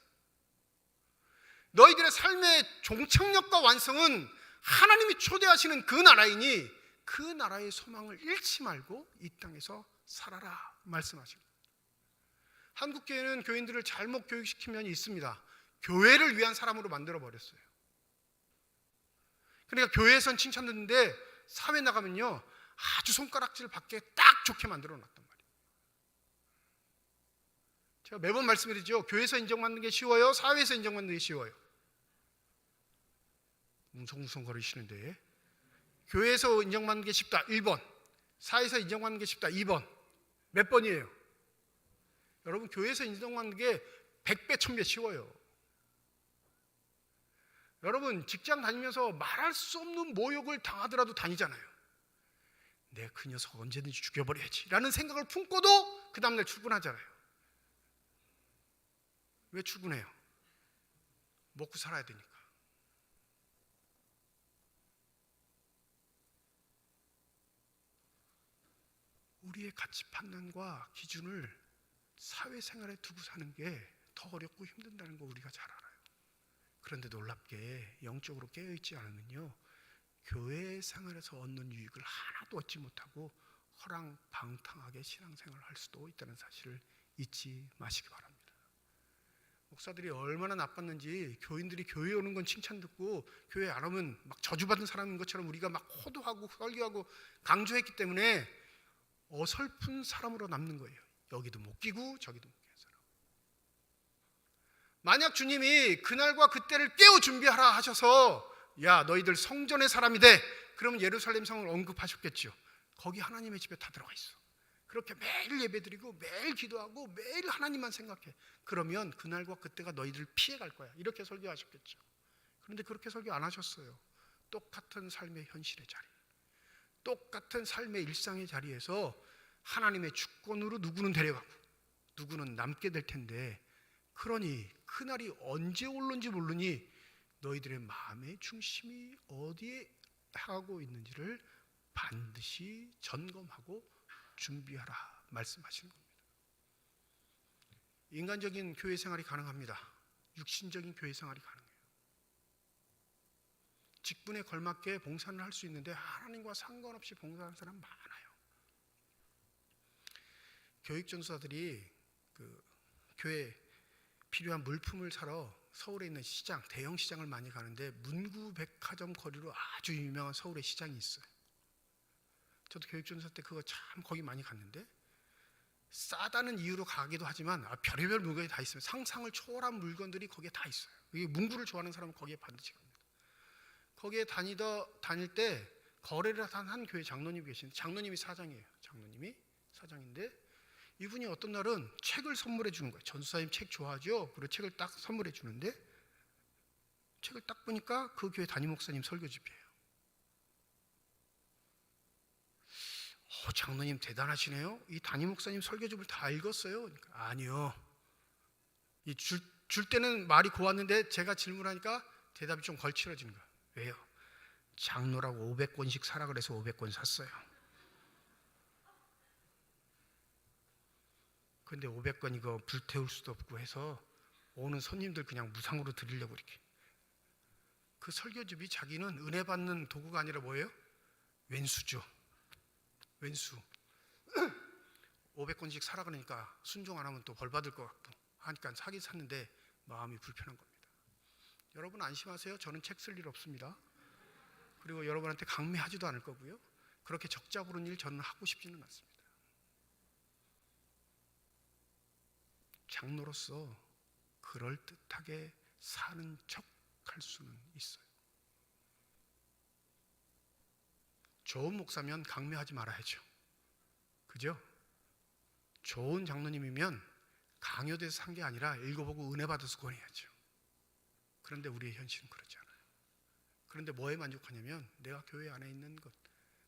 너희들의 삶의 종착역과 완성은 하나님이 초대하시는 그 나라이니 그 나라의 소망을 잃지 말고 이 땅에서 살아라 말씀하십니다. 한국교회는 교인들을 잘못 교육시킨 면이 있습니다. 교회를 위한 사람으로 만들어버렸어요. 그러니까 교회에선 칭찬 듣는데 사회 나가면요 아주 손가락질 받게 딱 좋게 만들어놨단 말이에요. 제가 매번 말씀드리죠. 교회에서 인정받는 게 쉬워요? 사회에서 인정받는 게 쉬워요? 웅성웅성거리시는데, 교회에서 인정받는 게 쉽다 1번, 사회에서 인정받는 게 쉽다 2번. 몇 번이에요? 여러분, 교회에서 인정받는 게 100배 1000배 쉬워요. 여러분, 직장 다니면서 말할 수 없는 모욕을 당하더라도 다니잖아요. 내가 그 녀석 언제든지 죽여버려야지 라는 생각을 품고도 그 다음날 출근하잖아요. 왜 출근해요? 먹고 살아야 되니까. 우리의 가치 판단과 기준을 사회생활에 두고 사는 게 더 어렵고 힘든다는 거 우리가 잘 알아요. 그런데 놀랍게 영적으로 깨어있지 않으면요 교회 생활에서 얻는 유익을 하나도 얻지 못하고 허랑방탕하게 신앙생활을 할 수도 있다는 사실을 잊지 마시기 바랍니다. 목사들이 얼마나 나빴는지 교인들이 교회에 오는 건 칭찬 듣고 교회 안 오면 막 저주받은 사람인 것처럼 우리가 막 호도하고 설교하고 강조했기 때문에 어설픈 사람으로 남는 거예요. 여기도 못 끼고 저기도 못 끼는 사람. 만약 주님이 그날과 그때를 깨워 준비하라 하셔서 야 너희들 성전의 사람이 돼, 그러면 예루살렘 성을 언급하셨겠죠. 거기 하나님의 집에 다 들어가 있어. 그렇게 매일 예배드리고 매일 기도하고 매일 하나님만 생각해. 그러면 그날과 그때가 너희들 피해갈 거야. 이렇게 설교하셨겠죠. 그런데 그렇게 설교 안 하셨어요. 똑같은 삶의 현실의 자리, 똑같은 삶의 일상의 자리에서 하나님의 주권으로 누구는 데려가고 누구는 남게 될 텐데, 그러니 그날이 언제 올는지 모르니 너희들의 마음의 중심이 어디에 하고 있는지를 반드시 점검하고 준비하라 말씀하시는 겁니다. 인간적인 교회 생활이 가능합니다. 육신적인 교회 생활이 가능해요. 직분에 걸맞게 봉사를 할 수 있는데 하나님과 상관없이 봉사하는 사람 많아요. 교육 전도사들이 그 교회 필요한 물품을 사러 서울에 있는 시장, 대형 시장을 많이 가는데 문구백화점 거리로 아주 유명한 서울의 시장이 있어요. 저도 교육 전도사 때 그거 참 거기 많이 갔는데 싸다는 이유로 가기도 하지만 별의별 물건이 다 있어요. 상상을 초월한 물건들이 거기에 다 있어요. 이게 문구를 좋아하는 사람은 거기에 반드시 갑니다. 거기에 다닐 때 거래를 한 교회 장로님이 계신데, 장로님이 사장이에요. 장로님이 사장인데 이분이 어떤 날은 책을 선물해 주는 거예요. 전도사님 책 좋아하죠? 그리고 책을 딱 선물해 주는데 책을 딱 보니까 그 교회 담임 목사님 설교집이에요. 장로님 대단하시네요. 이 담임 목사님 설교집을 다 읽었어요? 그러니까, 아니요. 줄 때는 말이 고왔는데 제가 질문하니까 대답이 좀 걸칠어지는 거예요. 왜요? 장로라고 500권씩 사라 그래서 500권 샀어요. 근데 500권 이거 불태울 수도 없고 해서 오는 손님들 그냥 무상으로 드리려고 이렇게. 그 설교집이 자기는 은혜 받는 도구가 아니라 뭐예요? 왼수죠. 왼수. 500권씩 사라 그러니까 순종 안 하면 또 벌 받을 것 같고 하니까 사긴 샀는데 마음이 불편한 겁니다. 여러분 안심하세요. 저는 책 쓸 일 없습니다. 그리고 여러분한테 강매하지도 않을 거고요. 그렇게 적자 부른 일 저는 하고 싶지는 않습니다. 장로로서 그럴듯하게 사는 척 할 수는 있어요. 좋은 목사면 강매하지 말아야죠. 그죠? 좋은 장로님이면 강요돼서 산 게 아니라 읽어보고 은혜 받아서 권해야죠. 그런데 우리의 현실은 그렇지 않아요. 그런데 뭐에 만족하냐면 내가 교회 안에 있는 것,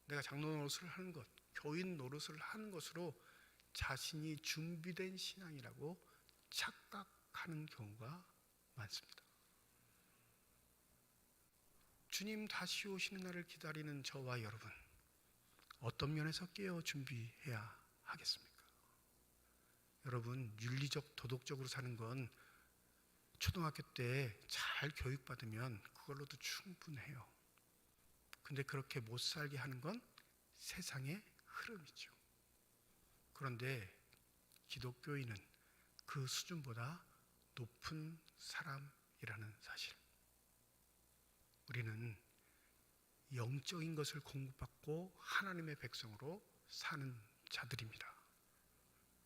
내가 장로 노릇을 하는 것, 교인 노릇을 하는 것으로 자신이 준비된 신앙이라고 착각하는 경우가 많습니다. 주님 다시 오시는 날을 기다리는 저와 여러분, 어떤 면에서 깨어 준비해야 하겠습니까? 여러분, 윤리적 도덕적으로 사는 건 초등학교 때 잘 교육받으면 그걸로도 충분해요. 근데 그렇게 못 살게 하는 건 세상의 흐름이죠. 그런데 기독교인은 그 수준보다 높은 사람이라는 사실. 우리는 영적인 것을 공급받고 하나님의 백성으로 사는 자들입니다.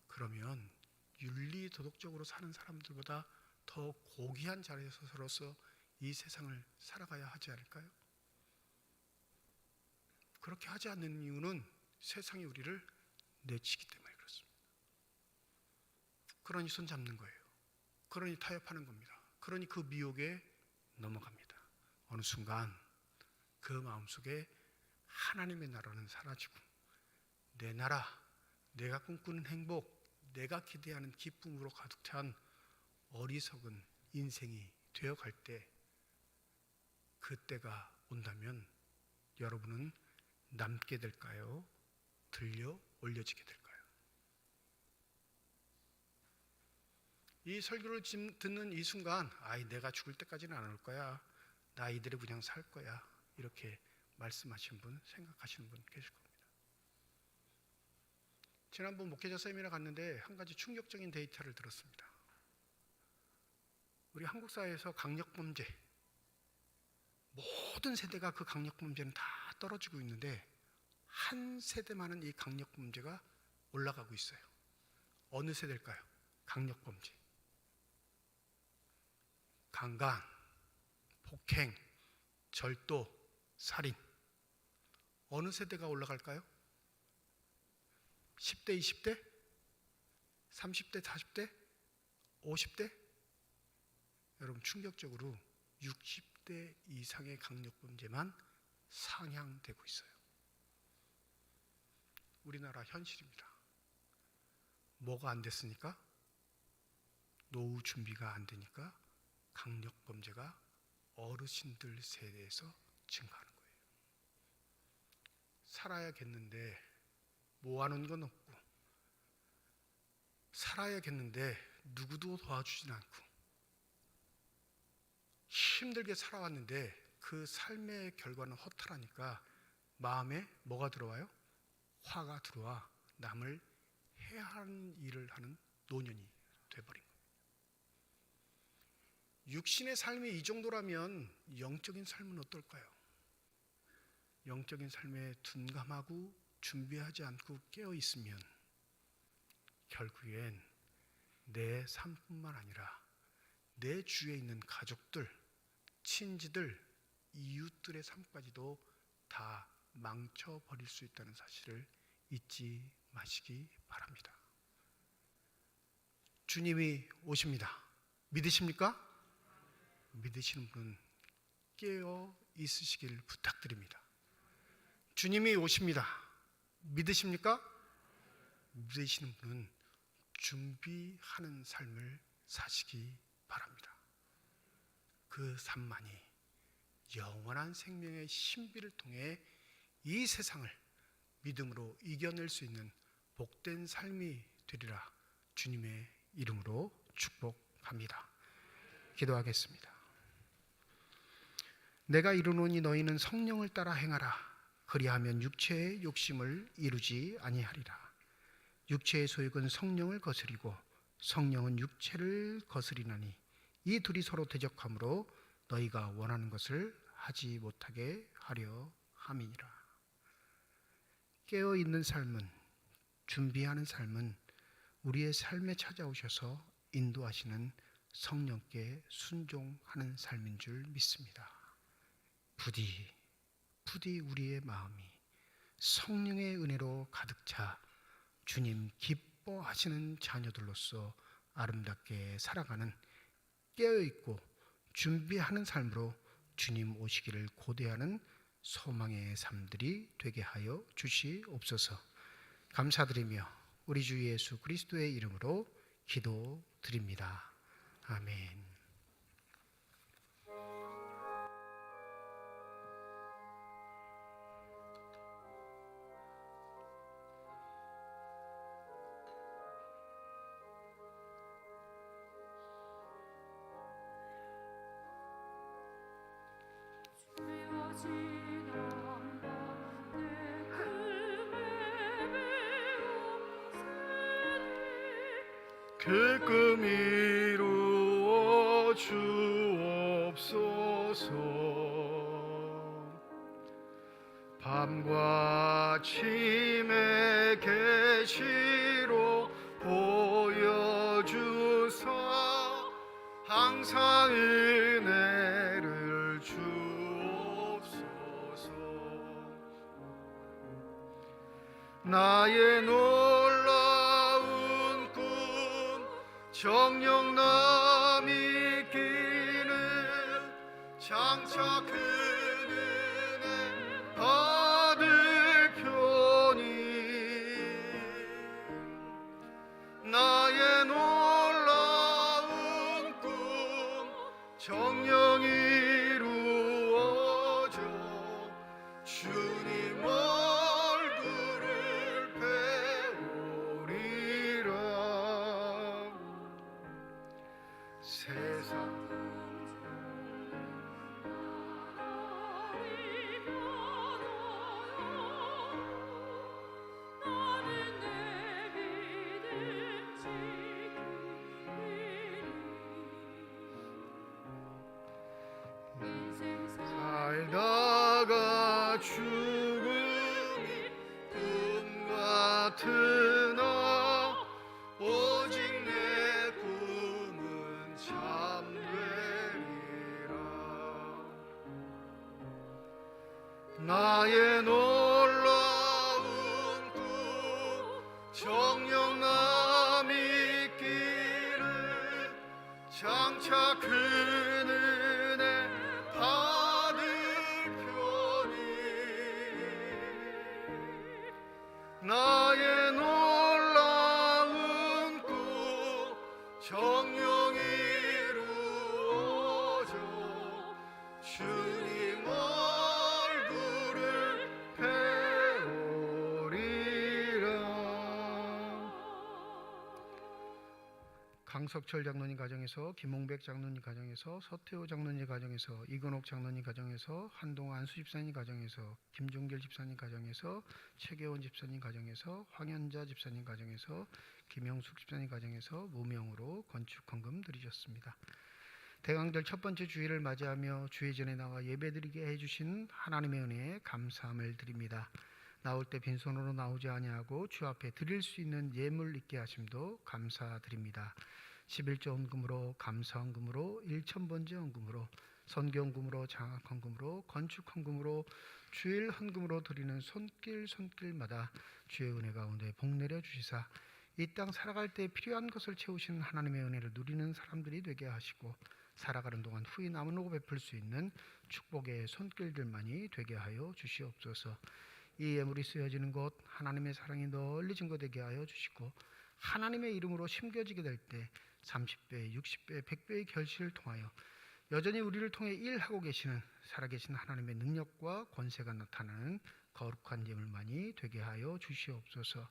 그러면 윤리 도덕적으로 사는 사람들보다 더 고귀한 자리에서 서로서 이 세상을 살아가야 하지 않을까요? 그렇게 하지 않는 이유는 세상이 우리를 내치기 때문에 그렇습니다. 그러니 손 잡는 거예요. 그러니 타협하는 겁니다. 그러니 그 미혹에 넘어갑니다. 어느 순간 그 마음속에 하나님의 나라는 사라지고 내 나라, 내가 꿈꾸는 행복, 내가 기대하는 기쁨으로 가득 찬 어리석은 인생이 되어갈 때, 그때가 온다면 여러분은 남게 될까요? 들려 올려지게 될까요? 이 설교를 듣는 이 순간, 내가 죽을 때까지는 안 올 거야, 나 이대로 그냥 살 거야, 이렇게 말씀하신 분, 생각하시는 분 계실 겁니다. 지난번 목회자 세미나 갔는데 한 가지 충격적인 데이터를 들었습니다. 우리 한국 사회에서 강력범죄, 모든 세대가 그 강력범죄는 다 떨어지고 있는데 한 세대만은 이 강력범죄가 올라가고 있어요. 어느 세대일까요? 강력범죄. 강간, 폭행, 절도, 살인. 어느 세대가 올라갈까요? 10대, 20대? 30대, 40대? 50대? 여러분, 충격적으로 60대 이상의 강력범죄만 상향되고 있어요. 우리나라 현실입니다. 뭐가 안 됐으니까? 노후 준비가 안 되니까 강력범죄가 어르신들 세대에서 증가하는 거예요. 살아야겠는데 모아놓은 건 없고, 살아야겠는데 누구도 도와주진 않고, 힘들게 살아왔는데 그 삶의 결과는 허탈하니까 마음에 뭐가 들어와요? 화가 들어와 남을 해야 하는 일을 하는 노년이 돼버린 거예요. 육신의 삶이 이 정도라면 영적인 삶은 어떨까요? 영적인 삶에 둔감하고 준비하지 않고 깨어 있으면 결국엔 내 삶뿐만 아니라 내 주위에 있는 가족들, 친지들, 이웃들의 삶까지도 다 망쳐버릴 수 있다는 사실을 잊지 마시기 바랍니다. 주님이 오십니다. 믿으십니까? 믿으시는 분은 깨어 있으시길 부탁드립니다. 주님이 오십니다. 믿으십니까? 믿으시는 분은 준비하는 삶을 사시기 바랍니다. 그 삶만이 영원한 생명의 신비를 통해 이 세상을 믿음으로 이겨낼 수 있는 복된 삶이 되리라 주님의 이름으로 축복합니다. 기도하겠습니다. 내가 이르노니 너희는 성령을 따라 행하라. 그리하면 육체의 욕심을 이루지 아니하리라. 육체의 소욕은 성령을 거스리고 성령은 육체를 거스리나니 이 둘이 서로 대적하므로 너희가 원하는 것을 하지 못하게 하려 함이니라. 깨어있는 삶은, 준비하는 삶은 우리의 삶에 찾아오셔서 인도하시는 성령께 순종하는 삶인 줄 믿습니다. 부디 우리의 마음이 성령의 은혜로 가득 차 주님 기뻐하시는 자녀들로서 아름답게 살아가는 깨어있고 준비하는 삶으로 주님 오시기를 고대하는 소망의 삶들이 되게 하여 주시옵소서. 감사드리며 우리 주 예수 그리스도의 이름으로 기도드립니다. 아멘. 기쁨 이루어 주옵소서. 밤과 아침의 계시로 보여주사 항상 은혜를 주옵소서. 나의 놀라운 꿈 정녕 남이 있기는 장차 그 은혜 받을 편이 나의 놀라운 꿈 정녕 이루어져 주님 얼굴을 배우리라. 세상 살다가 죽음이 꿈 같으나 오직 내 꿈은 참되리라. 나의 놀라운 꿈 정녕 남이 있기를 장차 큰 은혜 받을 편이 나의 놀라운 꿈 정녕 이루어져 주님 얼굴을 배우리라. 강석철 장로님 가정에서, 김홍백 장로님 가정에서, 서태호 장로님 가정에서, 이건옥 장로님 가정에서, 한동안 안수 집사님 가정에서, 김종길 집사님 가정에서, 최계원 집사님 가정에서, 황현자 집사님 가정에서, 김영숙 집사님 가정에서 무명으로 건축헌금 드리셨습니다. 대강절 첫 번째 주일을 맞이하며 주의 전에 나와 예배드리게 해주신 하나님의 은혜에 감사함을 드립니다. 나올 때 빈손으로 나오지 아니하고 주 앞에 드릴 수 있는 예물 있게 하심도 감사드립니다. 11조 헌금으로, 감사 헌금으로, 1,000번째 헌금으로, 선교헌금으로, 장학 헌금으로, 건축 헌금으로, 주일 헌금으로 드리는 손길마다 주의 은혜 가운데 복 내려 주시사 이 땅 살아갈 때 필요한 것을 채우신 하나님의 은혜를 누리는 사람들이 되게 하시고 살아가는 동안 후이 나누고 베풀 수 있는 축복의 손길들만이 되게 하여 주시옵소서. 이 예물이 쓰여지는 곳 하나님의 사랑이 널리 증거되게 하여 주시고 하나님의 이름으로 심겨지게 될 때 30배, 60배, 100배의 결실을 통하여 여전히 우리를 통해 일하고 계시는 살아계신 하나님의 능력과 권세가 나타나는 거룩한 예물만이 되게 하여 주시옵소서.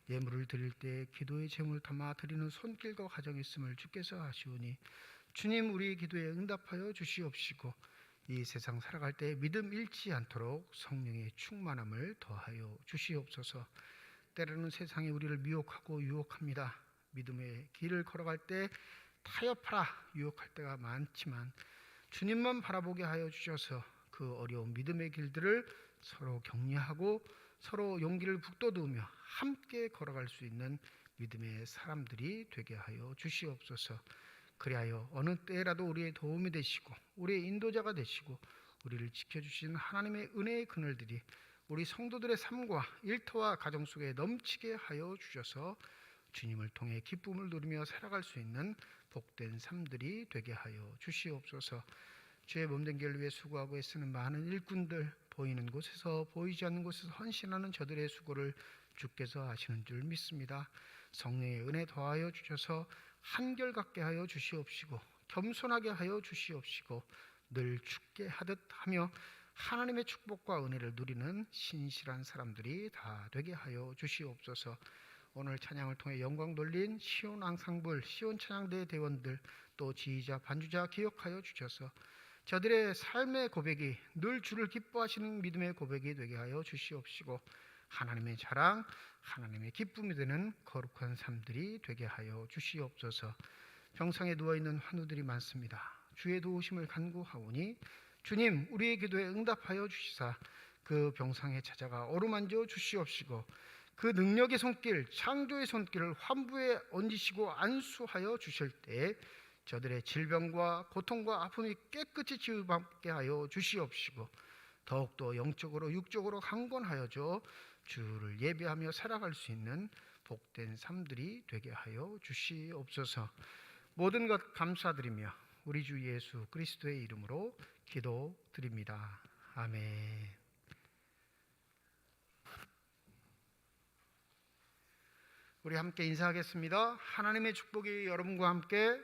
예물을 드릴 때 기도의 제물 담아 드리는 손길과 가정이 있음을 주께서 아시오니 주님 우리의 기도에 응답하여 주시옵시고 이 세상 살아갈 때 믿음 잃지 않도록 성령의 충만함을 더하여 주시옵소서. 때로는 세상이 우리를 미혹하고 유혹합니다. 믿음의 길을 걸어갈 때 타협하라 유혹할 때가 많지만 주님만 바라보게 하여 주셔서 그 어려운 믿음의 길들을 서로 격려하고 서로 용기를 북돋우며 함께 걸어갈 수 있는 믿음의 사람들이 되게 하여 주시옵소서. 그리하여 어느 때라도 우리의 도움이 되시고 우리의 인도자가 되시고 우리를 지켜주신 하나님의 은혜의 그늘들이 우리 성도들의 삶과 일터와 가정 속에 넘치게 하여 주셔서 주님을 통해 기쁨을 누리며 살아갈 수 있는 복된 삶들이 되게 하여 주시옵소서. 주의 몸된 길을 위해 수고하고 애쓰는 많은 일꾼들, 보이는 곳에서 보이지 않는 곳에서 헌신하는 저들의 수고를 주께서 아시는 줄 믿습니다. 성령의 은혜 더하여 주셔서 한결같게 하여 주시옵시고 겸손하게 하여 주시옵시고 늘 죽게 하듯 하며 하나님의 축복과 은혜를 누리는 신실한 사람들이 다 되게 하여 주시옵소서. 오늘 찬양을 통해 영광 돌린 시온 앙상블, 시온 찬양대 대원들 또 지휘자, 반주자 기억하여 주셔서 저들의 삶의 고백이 늘 주를 기뻐하시는 믿음의 고백이 되게 하여 주시옵시고 하나님의 자랑, 하나님의 기쁨이 되는 거룩한 삶들이 되게 하여 주시옵소서. 병상에 누워있는 환우들이 많습니다. 주의 도우심을 간구하오니 주님 우리의 기도에 응답하여 주시사 그 병상에 찾아가 어루만져 주시옵시고 그 능력의 손길, 창조의 손길을 환부에 얹으시고 안수하여 주실 때 저들의 질병과 고통과 아픔이 깨끗이 치유받게 하여 주시옵시고 더욱더 영적으로 육적으로 강건하여 줘 주를 예배하며 살아갈 수 있는 복된 삶들이 되게 하여 주시옵소서. 모든 것 감사드리며 우리 주 예수 그리스도의 이름으로 기도드립니다. 아멘. 우리 함께 인사하겠습니다. 하나님의 축복이 여러분과 함께.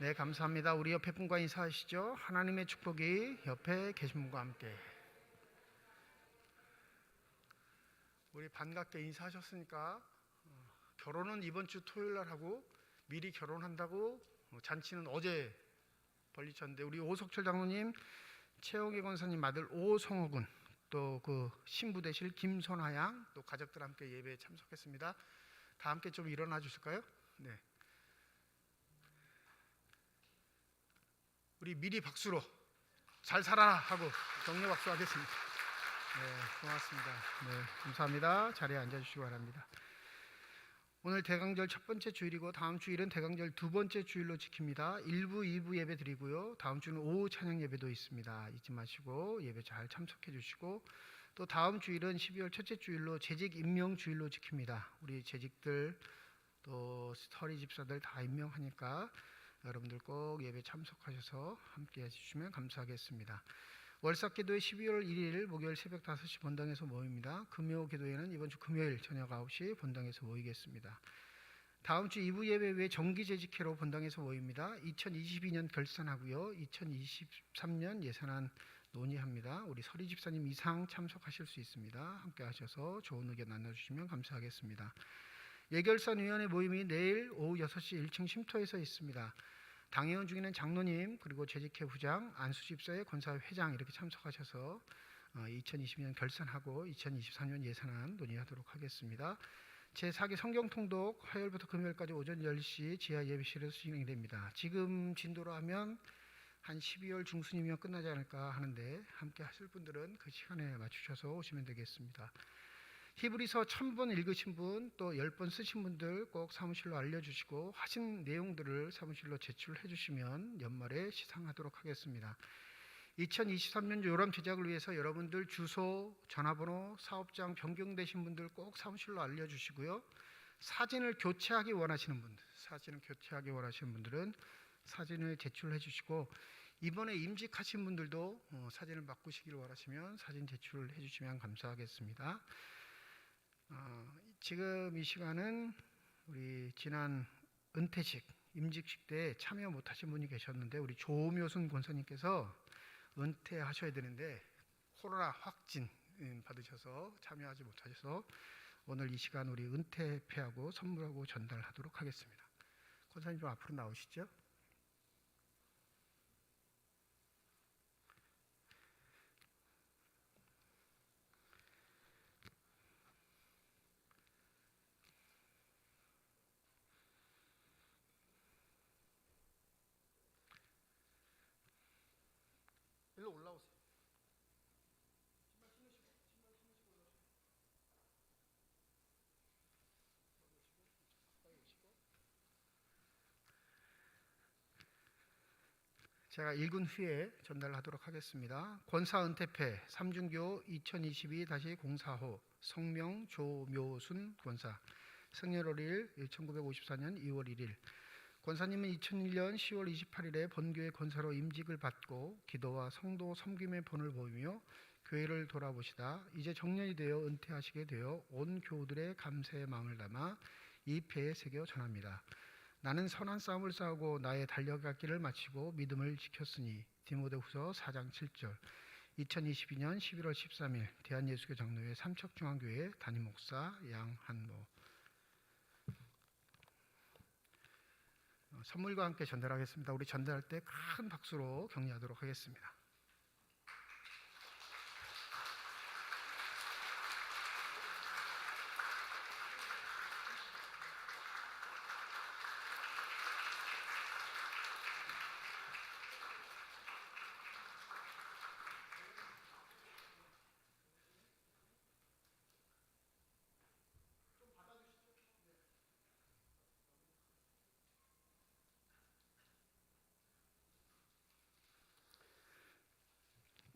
네, 감사합니다. 우리 옆에 분과 인사하시죠. 하나님의 축복이 옆에 계신 분과 함께. 우리 반갑게 인사하셨으니까 결혼은 이번 주 토요일 날 하고 미리 결혼한다고 잔치는 어제 벌리셨는데 우리 오석철 장로님, 최영희 권사님 아들 오성욱은 또 그 신부 되실 김선아 양 또 가족들 함께 예배에 참석했습니다. 다 함께 좀 일어나 주실까요? 네. 우리 미리 박수로 잘 살아라 하고 격려 박수 하겠습니다. 네, 고맙습니다. 네, 감사합니다. 자리에 앉아주시기 바랍니다. 오늘 대강절 첫 번째 주일이고 다음 주일은 대강절 두 번째 주일로 지킵니다. 1부, 2부 예배 드리고요. 다음 주는 오후 찬양 예배도 있습니다. 잊지 마시고 예배 잘 참석해 주시고 또 다음 주일은 12월 첫째 주일로 재직 임명 주일로 지킵니다. 우리 재직들 또 스터리 집사들 다 임명하니까 여러분들 꼭 예배 참석하셔서 함께 해주시면 감사하겠습니다. 월삭기도회 12월 1일 목요일 새벽 5시 본당에서 모입니다. 금요 기도회는 이번 주 금요일 저녁 9시 본당에서 모이겠습니다. 다음 주 2부 예배 외에 정기재직회로 본당에서 모입니다. 2022년 결산하고요. 2023년 예산안 논의합니다. 우리 서리 집사님 이상 참석하실 수 있습니다. 함께 하셔서 좋은 의견 나눠주시면 감사하겠습니다. 예결산위원회 모임이 내일 오후 6시 1층 쉼터에서 있습니다. 당회원 중에는 장로님 그리고 재직회 후장, 안수집사회 권사회 회장 이렇게 참석하셔서 2020년 결산하고 2023년 예산안 논의하도록 하겠습니다. 제4기 성경통독 화요일부터 금요일까지 오전 10시 지하 예배실에서 진행됩니다. 지금 진도로 하면 한 12월 중순이면 끝나지 않을까 하는데 함께 하실 분들은 그 시간에 맞추셔서 오시면 되겠습니다. 히브리서 1000번 읽으신 분, 또 10번 쓰신 분들 꼭 사무실로 알려주시고 하신 내용들을 사무실로 제출해 주시면 연말에 시상하도록 하겠습니다. 2023년 요람 제작을 위해서 여러분들 주소, 전화번호, 사업장 변경되신 분들 꼭 사무실로 알려주시고요. 사진을 교체하기 원하시는 분들은 사진을 제출해 주시고, 이번에 임직하신 분들도 사진을 바꾸시기를 원하시면 사진 제출해 주시면 감사하겠습니다. 지금 이 시간은 우리 지난 은퇴식, 임직식 때 참여 못하신 분이 계셨는데 우리 조묘순 권사님께서 은퇴하셔야 되는데 코로나 확진 받으셔서 참여하지 못하셔서 오늘 이 시간 우리 은퇴패하고 선물하고 전달하도록 하겠습니다. 권사님 좀 앞으로 나오시죠. 일로 올라오세요. 제가 읽은 후에 전달하도록 하겠습니다. 권사 은퇴패 3중교 2022-04호 성명 조묘순 권사, 생년월일 1954년 2월 1일. 권사님은 2001년 10월 28일에 본교회 권사로 임직을 받고 기도와 성도 섬김의 본을 보이며 교회를 돌아보시다 이제 정년이 되어 은퇴하시게 되어 온 교우들의 감사의 마음을 담아 이 패에 새겨 전합니다. 나는 선한 싸움을 싸우고 나의 달려갈 길을 마치고 믿음을 지켰으니. 디모데후서 4장 7절. 2022년 11월 13일 대한예수교 장로회 삼척중앙교회 담임목사 양한모. 선물과 함께 전달하겠습니다. 우리 전달할 때 큰 박수로 격려하도록 하겠습니다.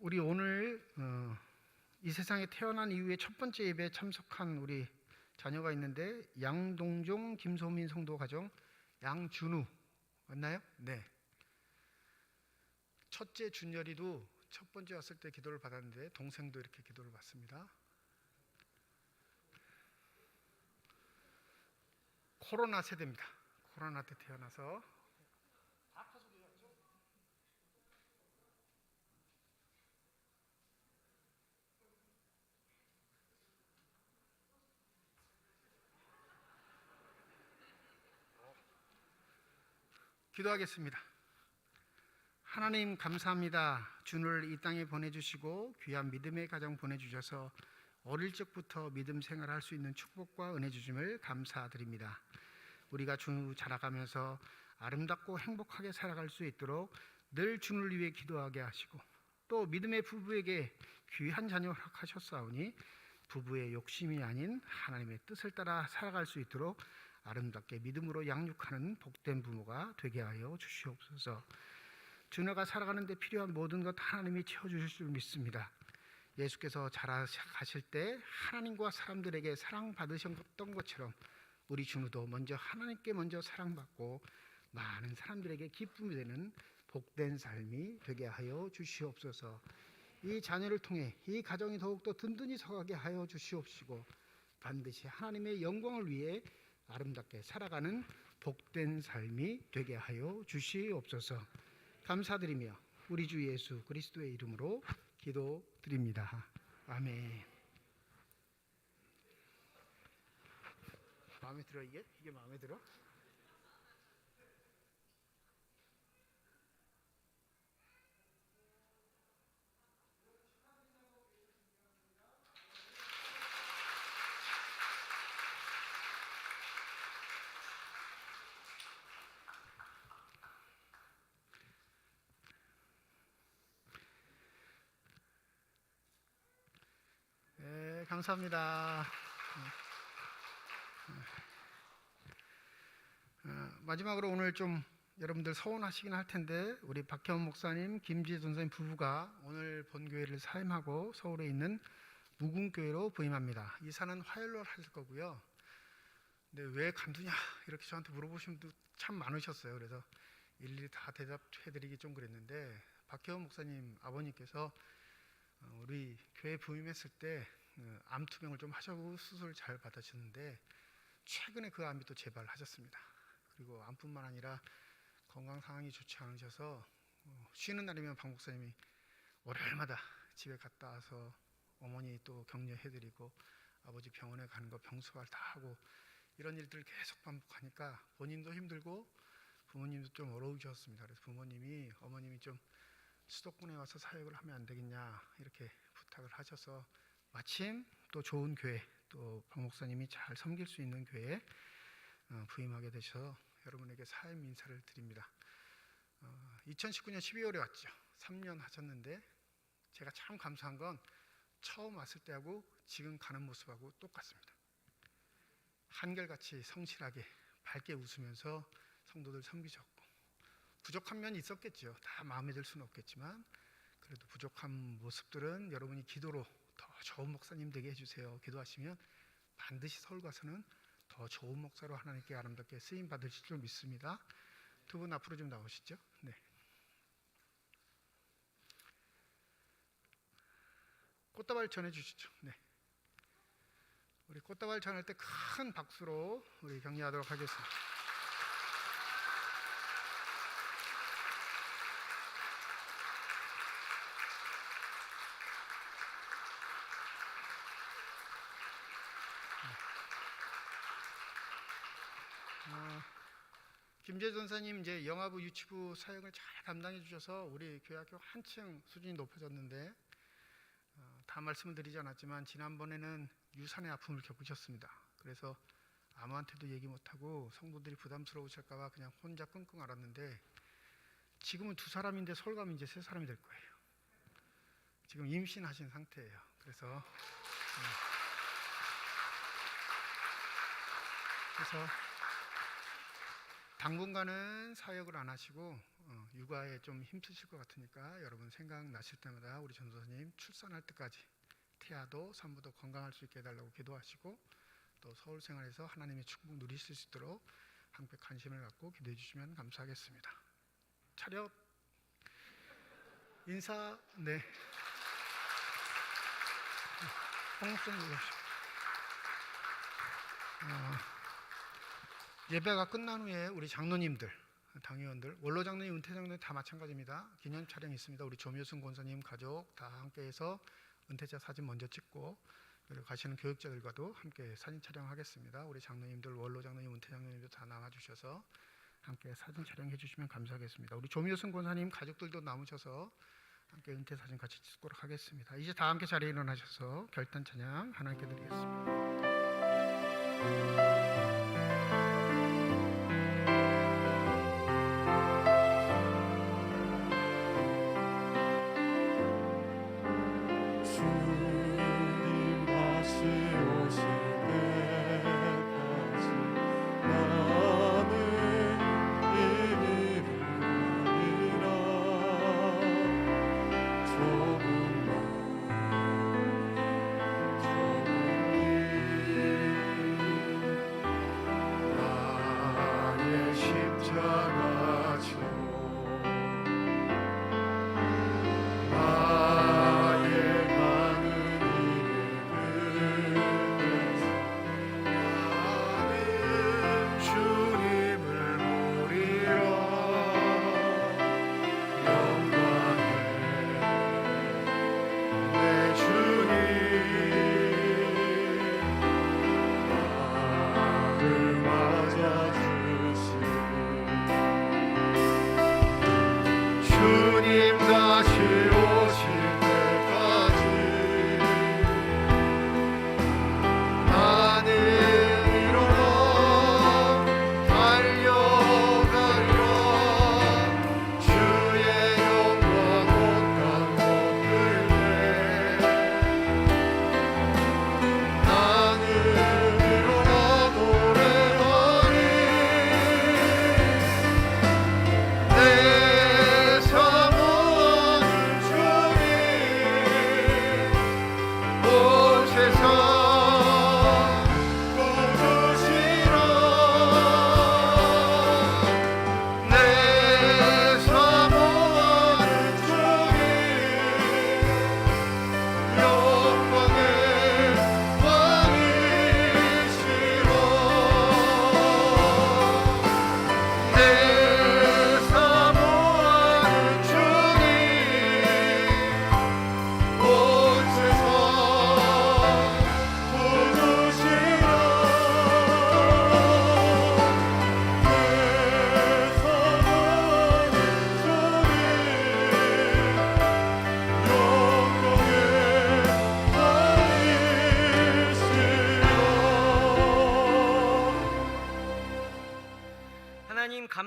우리 오늘 이 세상에 태어난 이후에 첫 번째 예배에 참석한 우리 자녀가 있는데 양동종 김소민 성도 가정 양준우 맞나요? 네. 첫째 준열이도 첫 번째 왔을 때 기도를 받았는데 동생도 이렇게 기도를 받습니다. 코로나 세대입니다. 코로나 때 태어나서 기도하겠습니다. 하나님 감사합니다. 준우를 이 땅에 보내주시고 귀한 믿음의 가정 보내주셔서 어릴 적부터 믿음 생활할 수 있는 축복과 은혜 주심을 감사드립니다. 우리가 준우 자라가면서 아름답고 행복하게 살아갈 수 있도록 늘 준우를 위해 기도하게 하시고 또 믿음의 부부에게 귀한 자녀 허락하셨사오니 부부의 욕심이 아닌 하나님의 뜻을 따라 살아갈 수 있도록 아름답게 믿음으로 양육하는 복된 부모가 되게 하여 주시옵소서. 준우가 살아가는 데 필요한 모든 것 하나님이 채워주실 줄 믿습니다. 예수께서 자라가실 때 하나님과 사람들에게 사랑받으셨던 것처럼 우리 준우도 먼저 하나님께 먼저 사랑받고 많은 사람들에게 기쁨이 되는 복된 삶이 되게 하여 주시옵소서. 이 자녀를 통해 이 가정이 더욱더 든든히 서가게 하여 주시옵시고 반드시 하나님의 영광을 위해 아름답게 살아가는 복된 삶이 되게 하여 주시옵소서. 감사드리며 우리 주 예수 그리스도의 이름으로 기도드립니다. 아멘. 마음에 들어 이게? 이게 마음에 들어? 네, 감사합니다. 마지막으로 오늘 좀 여러분들 서운하시긴 할 텐데 우리 박혜원 목사님, 김지혜 전사님 부부가 오늘 본교회를 사임하고 서울에 있는 무궁교회로 부임합니다. 이사는 화요일로 할 거고요. 근데 왜 간두냐 이렇게 저한테 물어보신 분도 참 많으셨어요. 그래서 일일이 다 대답해드리기 좀 그랬는데 박혜원 목사님 아버님께서 우리 교회 부임했을 때 암 투병을 좀 하자고 수술 잘 받으셨는데 최근에 그 암이 또 재발하셨습니다. 그리고 암뿐만 아니라 건강 상황이 좋지 않으셔서 쉬는 날이면 박 목사님이 월요일마다 집에 갔다 와서 어머니 또 격려해드리고 아버지 병원에 가는 거 병수발 다 하고 이런 일들을 계속 반복하니까 본인도 힘들고 부모님도 좀 어려우셨습니다. 그래서 부모님이 어머님이 좀 수도권에 와서 사역을 하면 안 되겠냐 이렇게 부탁을 하셔서 마침 또 좋은 교회 또 박 목사님이 잘 섬길 수 있는 교회에 부임하게 되셔서 여러분에게 사임 인사를 드립니다. 2019년 12월에 왔죠. 3년 하셨는데 제가 참 감사한 건 처음 왔을 때하고 지금 가는 모습하고 똑같습니다. 한결같이 성실하게 밝게 웃으면서 성도들 섬기셨고 부족한 면이 있었겠죠. 다 마음에 들 수는 없겠지만 그래도 부족한 모습들은 여러분이 기도로 더 좋은 목사님 되게 해주세요. 기도하시면 반드시 서울 가서는 더 좋은 목사로 하나님께 아름답게 쓰임 받으실 줄 믿습니다. 두 분 앞으로 좀 나오시죠. 네. 꽃다발 전해주시죠. 네. 우리 꽃다발 전할 때 큰 박수로 우리 격려하도록 하겠습니다. 김재 전사님 이제 영화부 유치부 사역을 잘 담당해 주셔서 우리 교회학교 한층 수준이 높아졌는데 다 말씀을 드리지 않았지만 지난번에는 유산의 아픔을 겪으셨습니다. 그래서 아무한테도 얘기 못하고 성도들이 부담스러우실까 봐 그냥 혼자 끙끙 앓았는데 지금은 2사람인데 서울 가면 이제 3사람이 될 거예요. 지금 임신하신 상태예요. 그래서 당분간은 사역을 안 하시고 육아에 좀 힘쓰실 것 같으니까 여러분 생각나실 때마다 우리 전도사님 출산할 때까지 태아도 산부도 건강할 수 있게 해달라고 기도하시고 또 서울 생활에서 하나님의 축복 누리실 수 있도록 함께 관심을 갖고 기도해 주시면 감사하겠습니다. 차렷 인사. 네. 홍목사님 오십시오. 예배가 끝난 후에 우리 장로님들, 당회원들, 원로 장로님, 은퇴 장로님 다 마찬가지입니다. 기념 촬영이 있습니다. 우리 조묘순 권사님 가족 다 함께해서 은퇴자 사진 먼저 찍고 그리고 가시는 교육자들과도 함께 사진 촬영하겠습니다. 우리 장로님들, 원로 장로님, 은퇴 장로님도 다 나와주셔서 함께 사진 촬영해 주시면 감사하겠습니다. 우리 조묘순 권사님 가족들도 남으셔서 함께 은퇴 사진 같이 찍도록 하겠습니다. 이제 다 함께 자리에 일어나셔서 결단 찬양 하나님께 드리겠습니다.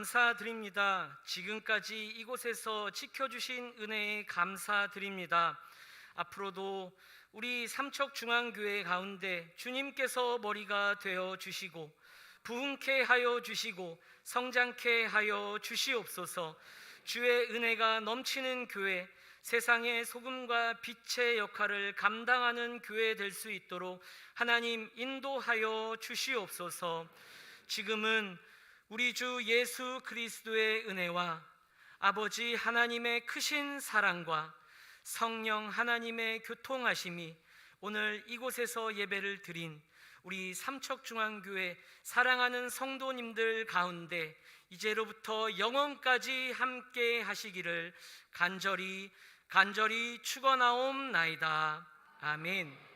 감사드립니다. 지금까지 이곳에서 지켜주신 은혜에 감사드립니다. 앞으로도 우리 삼척중앙교회 가운데 주님께서 머리가 되어 주시고 부흥케 하여 주시고 성장케 하여 주시옵소서. 주의 은혜가 넘치는 교회, 세상의 소금과 빛의 역할을 감당하는 교회 될 수 있도록 하나님 인도하여 주시옵소서. 지금은 우리 주 예수 그리스도의 은혜와 아버지 하나님의 크신 사랑과 성령 하나님의 교통하심이 오늘 이곳에서 예배를 드린 우리 삼척중앙교회 사랑하는 성도님들 가운데 이제로부터 영원까지 함께 하시기를 간절히 축원하옵나이다. 아멘.